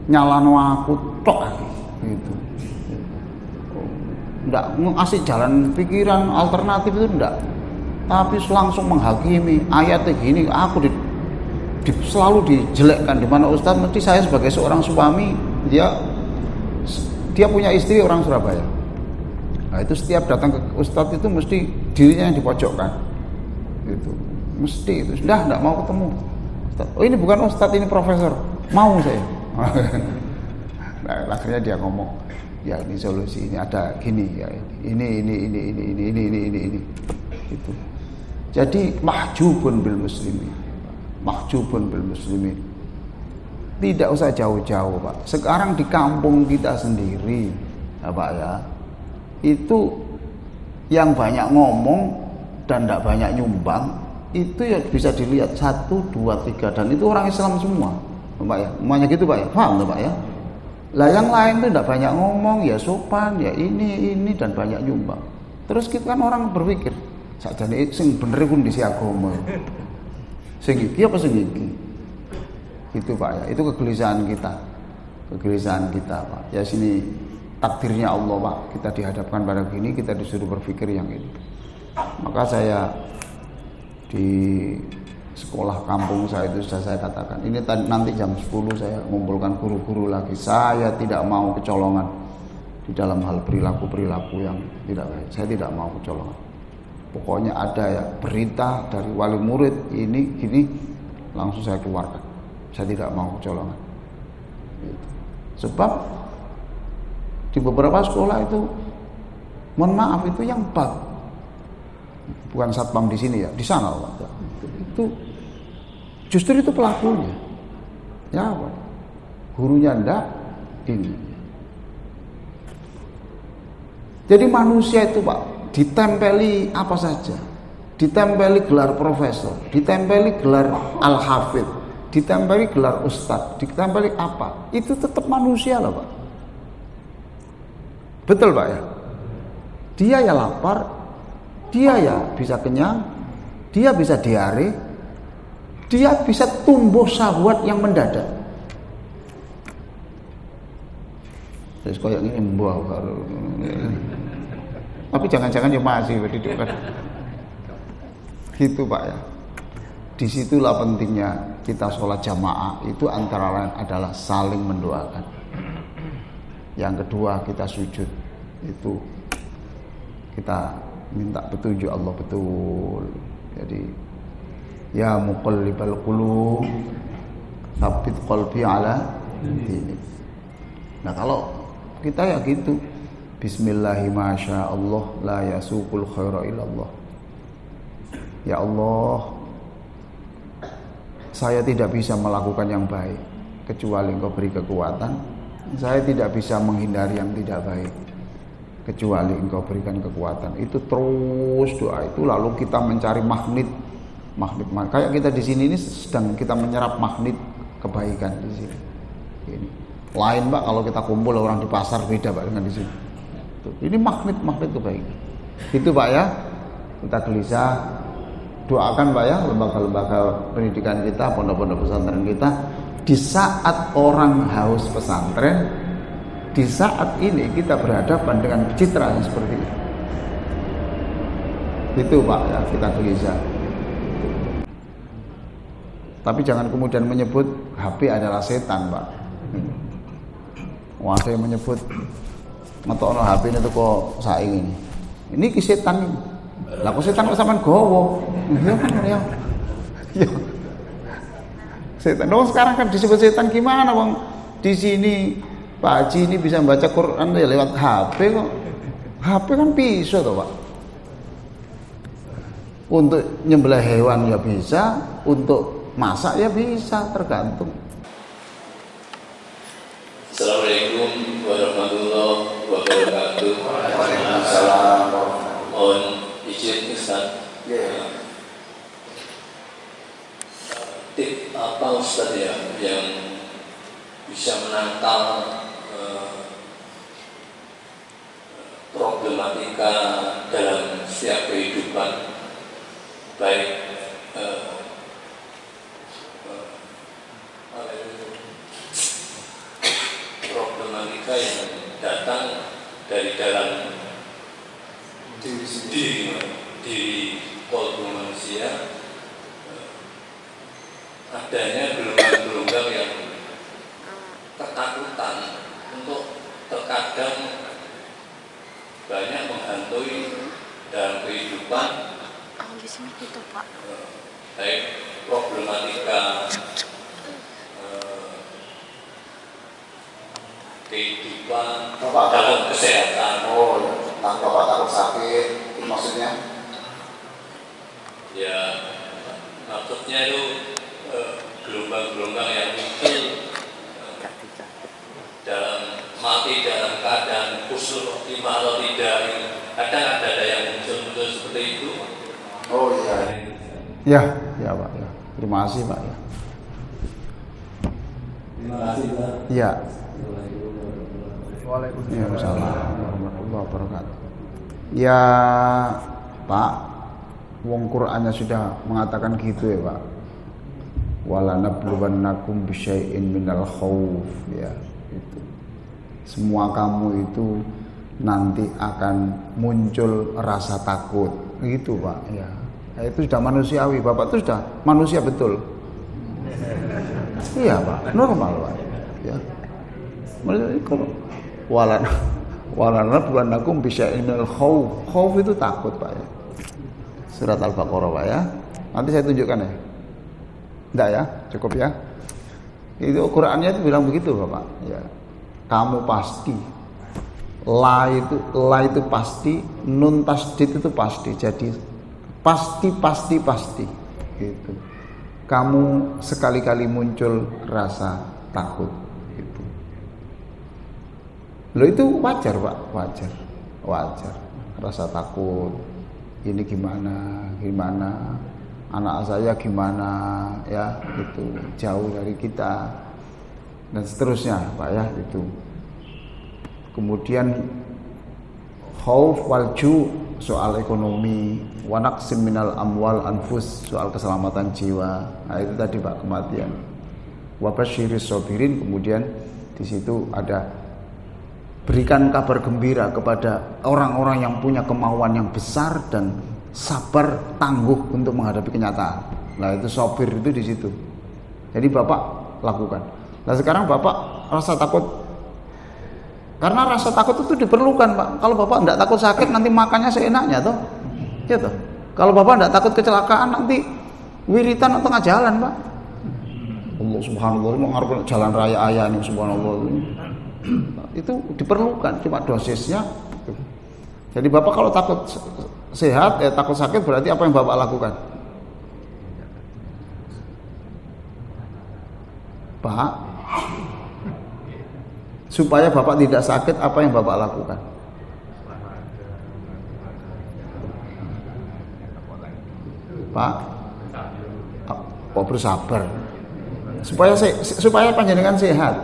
nyalano aku tok gitu. Enggak ngasih jalan pikiran alternatif itu enggak. Tapi langsung menghakimi ayatnya gini, aku selalu dijelekkan di mana Ustadz mesti saya sebagai seorang suami, dia punya istri orang Surabaya. Nah, itu setiap datang ke Ustadz itu mesti dirinya yang dipojokkan. Gitu. Mesti itu. Sudah enggak mau ketemu. Ustadz. Oh, ini bukan Ustadz, ini profesor. Mau saya. Nah, akhirnya dia ngomong, ya ini solusi, ini ada gini ya, ini itu. Jadi mahjubun bil muslimin, tidak usah jauh-jauh Pak. Sekarang di kampung kita sendiri ya Pak ya, itu yang banyak ngomong dan tidak banyak nyumbang itu ya bisa dilihat 1, 2, 3 dan itu orang Islam semua. Pak ya, semuanya gitu Pak ya, paham tuh Pak ya. Lah yang lain tuh tidak banyak ngomong, ya sopan, ya ini dan banyak nyumbang. Terus kita kan orang berpikir, sakjane sing bener pun di agama. Sing iki apa sing iki? Itu Pak ya, itu kegelisahan kita Pak. Ya sini takdirnya Allah Pak, kita dihadapkan pada gini, kita disuruh berpikir yang ini. Maka saya di sekolah kampung saya itu sudah saya katakan, ini nanti jam 10 saya mengumpulkan guru-guru lagi. Saya tidak mau kecolongan di dalam hal perilaku-perilaku yang tidak baik. Saya tidak mau kecolongan. Pokoknya ada ya berita dari wali murid ini gini, langsung saya keluarkan. Saya tidak mau kecolongan. Gitu. Sebab di beberapa sekolah itu, mohon maaf itu yang bab, bukan satpam di sini ya, di sana Pak. Itu justru itu pelakunya. Ya Pak. Gurunya enggak ini. Jadi manusia itu Pak ditempeli apa saja. Ditempeli gelar profesor, ditempeli gelar al-hafidh, ditempeli gelar ustadz, ditempeli apa? Itu tetap manusia loh Pak. Betul Pak ya? Dia ya lapar, dia ya bisa kenyang, dia bisa diare, dia bisa tumbuh syahwat yang mendadak. Terus kayak ini mbah baru. Tapi jangan-jangan ya masih begitu kan. Gitu Pak ya. Disitulah pentingnya kita sholat jamaah, itu antara lain adalah saling mendoakan. Yang kedua kita sujud, itu kita minta petunjuk Allah betul. Jadi ya muqallibal qulub tsabbit qalbi ala dinik. Nah kalau kita ya gitu, bismillahi masyaallah la yasuqul khaira illallah. Ya Allah, saya tidak bisa melakukan yang baik kecuali Engkau beri kekuatan. Saya tidak bisa menghindari yang tidak baik kecuali Engkau berikan kekuatan. Itu terus doa itu, lalu kita mencari magnet. Kayak kita di sini ini sedang kita menyerap magnet kebaikan di sini. Ini lain Pak kalau kita kumpul orang di pasar, beda Pak dengan di sini. Ini magnet kebaikan. Itu Pak ya. Kita gelisah, doakan Pak ya lembaga-lembaga pendidikan kita, pondok-pondok pesantren kita. Di saat orang haus pesantren, di saat ini kita berhadapan dengan citra yang seperti ini. Itu Pak ya, kita gelisah. Tapi jangan kemudian menyebut HP adalah setan Pak. Wah, saya menyebut ngetokno HP ini tuh kok saing ini. Ini ki setan ini. Lah kok setan kok sampean gowo? Iya kan ya. Iya. Setan. Loh sekarang kan disebut setan gimana Bang? Di sini Pak Haji ini bisa baca Quran ya lewat HP kok. HP kan bisa toh Pak. Untuk nyembelih hewan ya bisa, untuk masak ya bisa, tergantung. Assalamualaikum warahmatullahi wabarakatuh. Waalaikumsalam. Mohon izin Ustaz. Tip apa Ustaz ya yang bisa menangkal problematika dalam setiap kehidupan, baik problematika yang datang dari dalam diri kolbu manusia, adanya gelombang-gelombang yang ketakutan untuk terkadang banyak menghantui dalam kehidupan, baik problematika kehidupan dalam kesehatan. Oh, Bapak takut sakit, itu maksudnya? Ya, maksudnya itu gelombang-gelombang yang muncul dalam mati dalam keadaan usul optimal atau tidak. Kadang ada yang muncul seperti itu. Oh iya. Ya Pak ya. Terima kasih Pak ya. Terima kasih Pak. Ya. Waalaikumsalam warahmatullahi wabarakatuh. Ya Pak, wong Qur'annya sudah mengatakan gitu ya Pak. Wala nabluwannakum bisyai'in minal khauf, ya itu. Semua kamu itu nanti akan muncul rasa takut, gitu Pak ya. Itu sudah manusiawi, Bapak itu sudah manusia betul. Iya Pak, normal Pak. Ya. Wala nabluwannakum bisyai'in minal khauf. Khauf itu takut Pak ya. Surat Al-Baqarah Pak ya. Nanti saya tunjukkan ya. Enggak ya, cukup ya. Itu Qur'annya itu bilang begitu Bapak. Ya. Kamu pasti. La itu pasti, nun tasdid itu pasti. Jadi pasti gitu. Kamu sekali-kali muncul rasa takut gitu. Loh itu wajar Pak, wajar. Rasa takut. Ini gimana? Anak saya gimana ya, itu jauh dari kita dan seterusnya Pak ya, itu. Kemudian khauf wal ju, soal ekonomi, wa naqsim minal amwal anfus, soal keselamatan jiwa. Nah itu tadi Pak, kematian. Wa basyiris sabirin, kemudian di situ ada berikan kabar gembira kepada orang-orang yang punya kemauan yang besar dan sabar tangguh untuk menghadapi kenyataan. Nah itu sabir itu di situ. Jadi Bapak lakukan. Nah sekarang Bapak rasa takut, karena rasa takut itu diperlukan Pak. Kalau Bapak tidak takut sakit nanti makannya seenaknya toh, ya toh. Kalau Bapak tidak takut kecelakaan nanti wiritan atau tengah jalan Pak. Allah subhanallah mengarahkan jalan raya ayah ini subhanallah. Itu diperlukan, cuma dosisnya. Jadi Bapak kalau takut sehat, takut sakit, berarti apa yang Bapak lakukan? Pak, supaya Bapak tidak sakit, apa yang Bapak lakukan? Pak, kok bersabar supaya panjenengan sehat.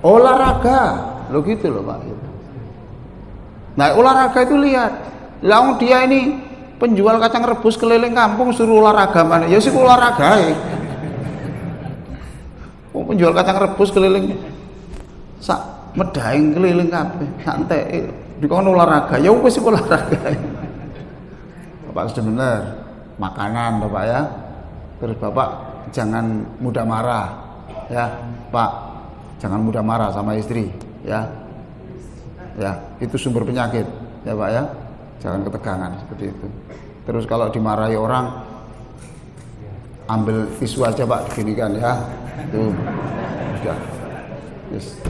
Olahraga lo gitu loh Pak. Nah olahraga itu lihat, langsung dia ini penjual kacang rebus keliling kampung suruh olahraga mana? Ya sih olahraga ya. Penjual kacang rebus keliling sak medaing keliling kabeh santai dikon olahraga ya wis olahraga. Bapak sudah benar makanan Bapak ya. Terus Bapak jangan mudah marah ya Pak, jangan mudah marah sama istri ya. Ya, itu sumber penyakit ya Pak ya. Jangan ketegangan seperti itu. Terus kalau dimarahi orang ambil tisu aja Pak, diginikan ya. Tuh. Sudah. Yes.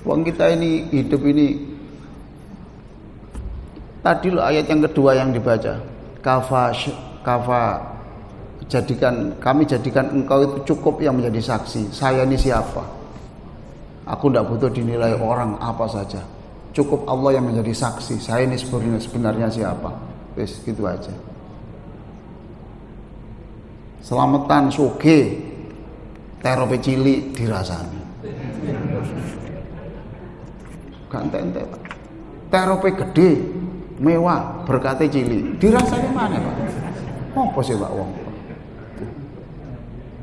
Uang kita ini hidup ini tadi loh ayat yang kedua yang dibaca. Kami jadikan engkau itu cukup yang menjadi saksi. Saya ini siapa? Aku tidak butuh dinilai orang apa saja. Cukup Allah yang menjadi saksi. Saya ini sebenarnya siapa? Wes gitu aja. Selamatan soge terope cilik dirasani. Ganteng-ganteng Pak. Terope gede mewah berkate cilik dirasani mana Pak? Apa sih Pak wong?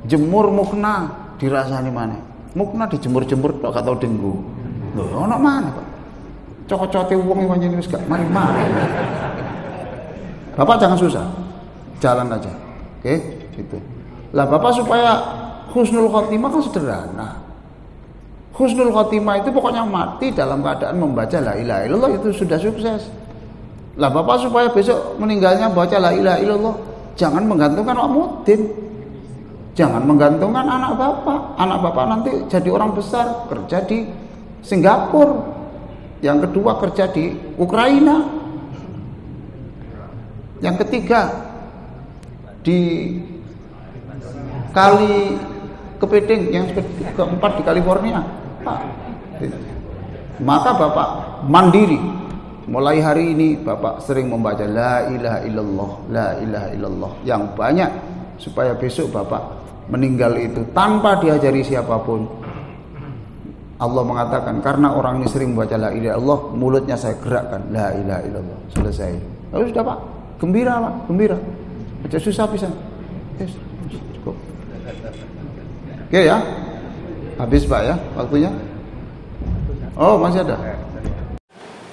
Jemur mukna dirasani mana? Mukna dijemur-jemur tok gak tau denggo. Lho ono mana Pak? Cocok-cocote wong iki wis gak mari-mari. Bapak jangan susah. Jalan aja. Oke, gitu. Lah Bapak supaya husnul khotimah kan sederhana. Husnul khotimah itu pokoknya mati dalam keadaan membaca la ilaha illallah itu sudah sukses. Lah Bapak supaya besok meninggalnya baca la ilaha illallah, jangan menggantungkan Pak Mudin. Jangan menggantungkan anak Bapak. Anak Bapak nanti jadi orang besar, kerja di Singapura. Yang kedua kerja di Ukraina. Yang ketiga di Kali Kepiting, yang keempat di California. Maka Bapak mandiri. Mulai hari ini Bapak sering membaca la ilaha illallah, la ilaha illallah yang banyak supaya besok Bapak meninggal itu tanpa diajari siapapun. Allah mengatakan karena orang ini sering membaca la ilaha illallah, mulutnya saya gerakkan la ilaha illallah. Selesai. Lalu sudah Pak, gembira Pak, gembira. Baca susah pisan. Yes, cukup. Oke ya. Habis Pak ya waktunya. Oh, masih ada.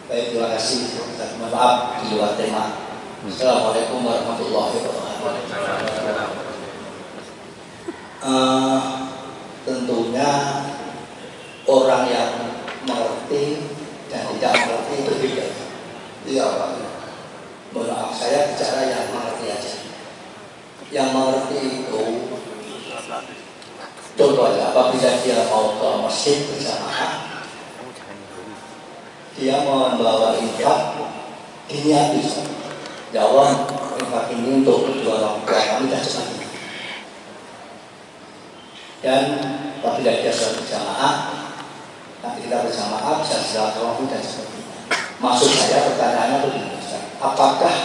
Baik, terima kasih. Maaf di luar tema. Assalamualaikum warahmatullahi wabarakatuh. Tentunya orang yang mengerti dan tidak mengerti itu beda. Iya Pak. Mohon maaf, saya bicara yang mengerti aja. Yang mengerti itu contohnya apabila dia mau ke masjid berjamaah, dia membawa infak, diniati ya Allah, infak ini untuk kedua orang tua kami dan sebagainya. Dan apabila dia sudah berjamaah, nanti kita berjamaah bisa silaturahmi dan sebagainya. Maksud saya pertanyaannya begini, apakah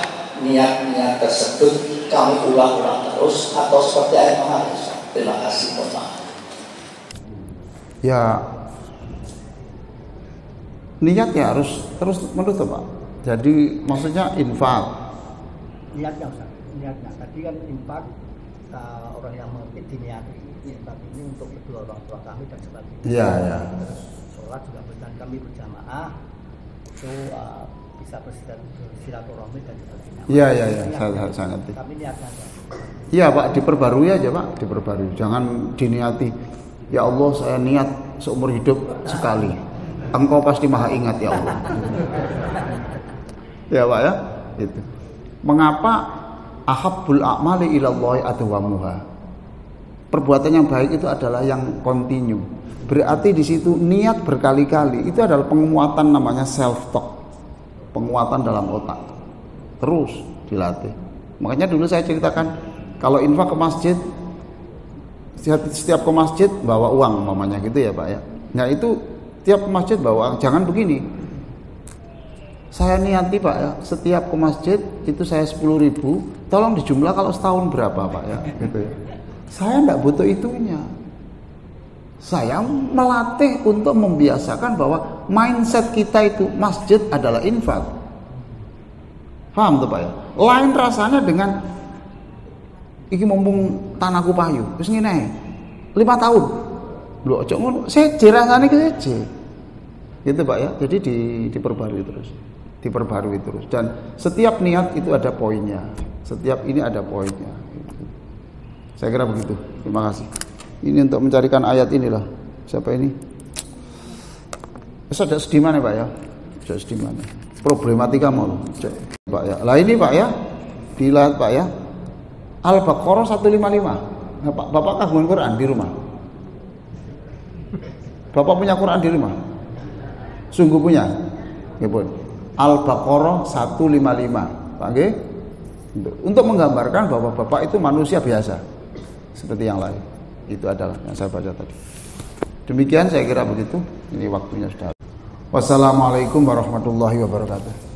niat-niat tersebut kami ulang-ulang terus atau seperti ayat mengalir? Terima kasih, mohon maaf. Ya, niatnya harus terus menutup Pak. Jadi maksudnya infak. Niatnya Ustaz, niatnya. Tadi kan infak orang yang mengerti diniati. Infak ini untuk kedua orang tua kami dan sebagainya. Iya, ya. Sholat juga berjalan kami berjamaah itu bisa bersilaturahmi dan sebagainya. Iya, saya ngerti. Kami niatnya. Iya Pak, diperbarui aja Pak, diperbarui. Jangan diniati. Ya Allah, saya niat seumur hidup sekali. Engkau pasti maha ingat ya Allah. Ya Pak ya, itu. Mengapa ahabbul a'mali ilallahi adwamuha? Perbuatan yang baik itu adalah yang kontinu. Berarti di situ niat berkali-kali itu adalah penguatan namanya self talk. Penguatan dalam otak. Terus dilatih. Makanya dulu saya ceritakan kalau infak ke masjid, setiap ke masjid bawa uang mamanya gitu ya Pak ya. Nah itu tiap masjid bawa, jangan begini. Saya niati Pak ya, setiap ke masjid itu saya 10.000, tolong dijumlah kalau setahun berapa Pak ya, gitu ya. Saya enggak butuh itunya. Saya melatih untuk membiasakan bahwa mindset kita itu masjid adalah infak. Paham tuh Pak ya? Lain rasanya dengan iki mumpung tanahku payu, wis ngene 5 tahun. Lho aja ngono, seje rasane ki seje. Gitu Pak ya. Jadi diperbarui terus. Diperbarui terus, dan setiap niat itu ada poinnya. Setiap ini ada poinnya. Saya kira begitu. Terima kasih. Ini untuk mencarikan ayat inilah. Siapa ini? Ada sedih mana Pak ya? Ada sedih mana? Problematika mau cek Pak ya. Lah ini Pak ya, dilihat Pak ya. Al-Baqarah 155. Nah, Bapak kagungan Quran di rumah? Bapak punya Quran di rumah? Sungguh punya? Ya pun. Al-Baqarah 155. Pak nggih? Untuk menggambarkan bahwa Bapak itu manusia biasa seperti yang lain. Itu adalah yang saya baca tadi. Demikian saya kira begitu. Ini waktunya sudah. Wassalamualaikum warahmatullahi wabarakatuh.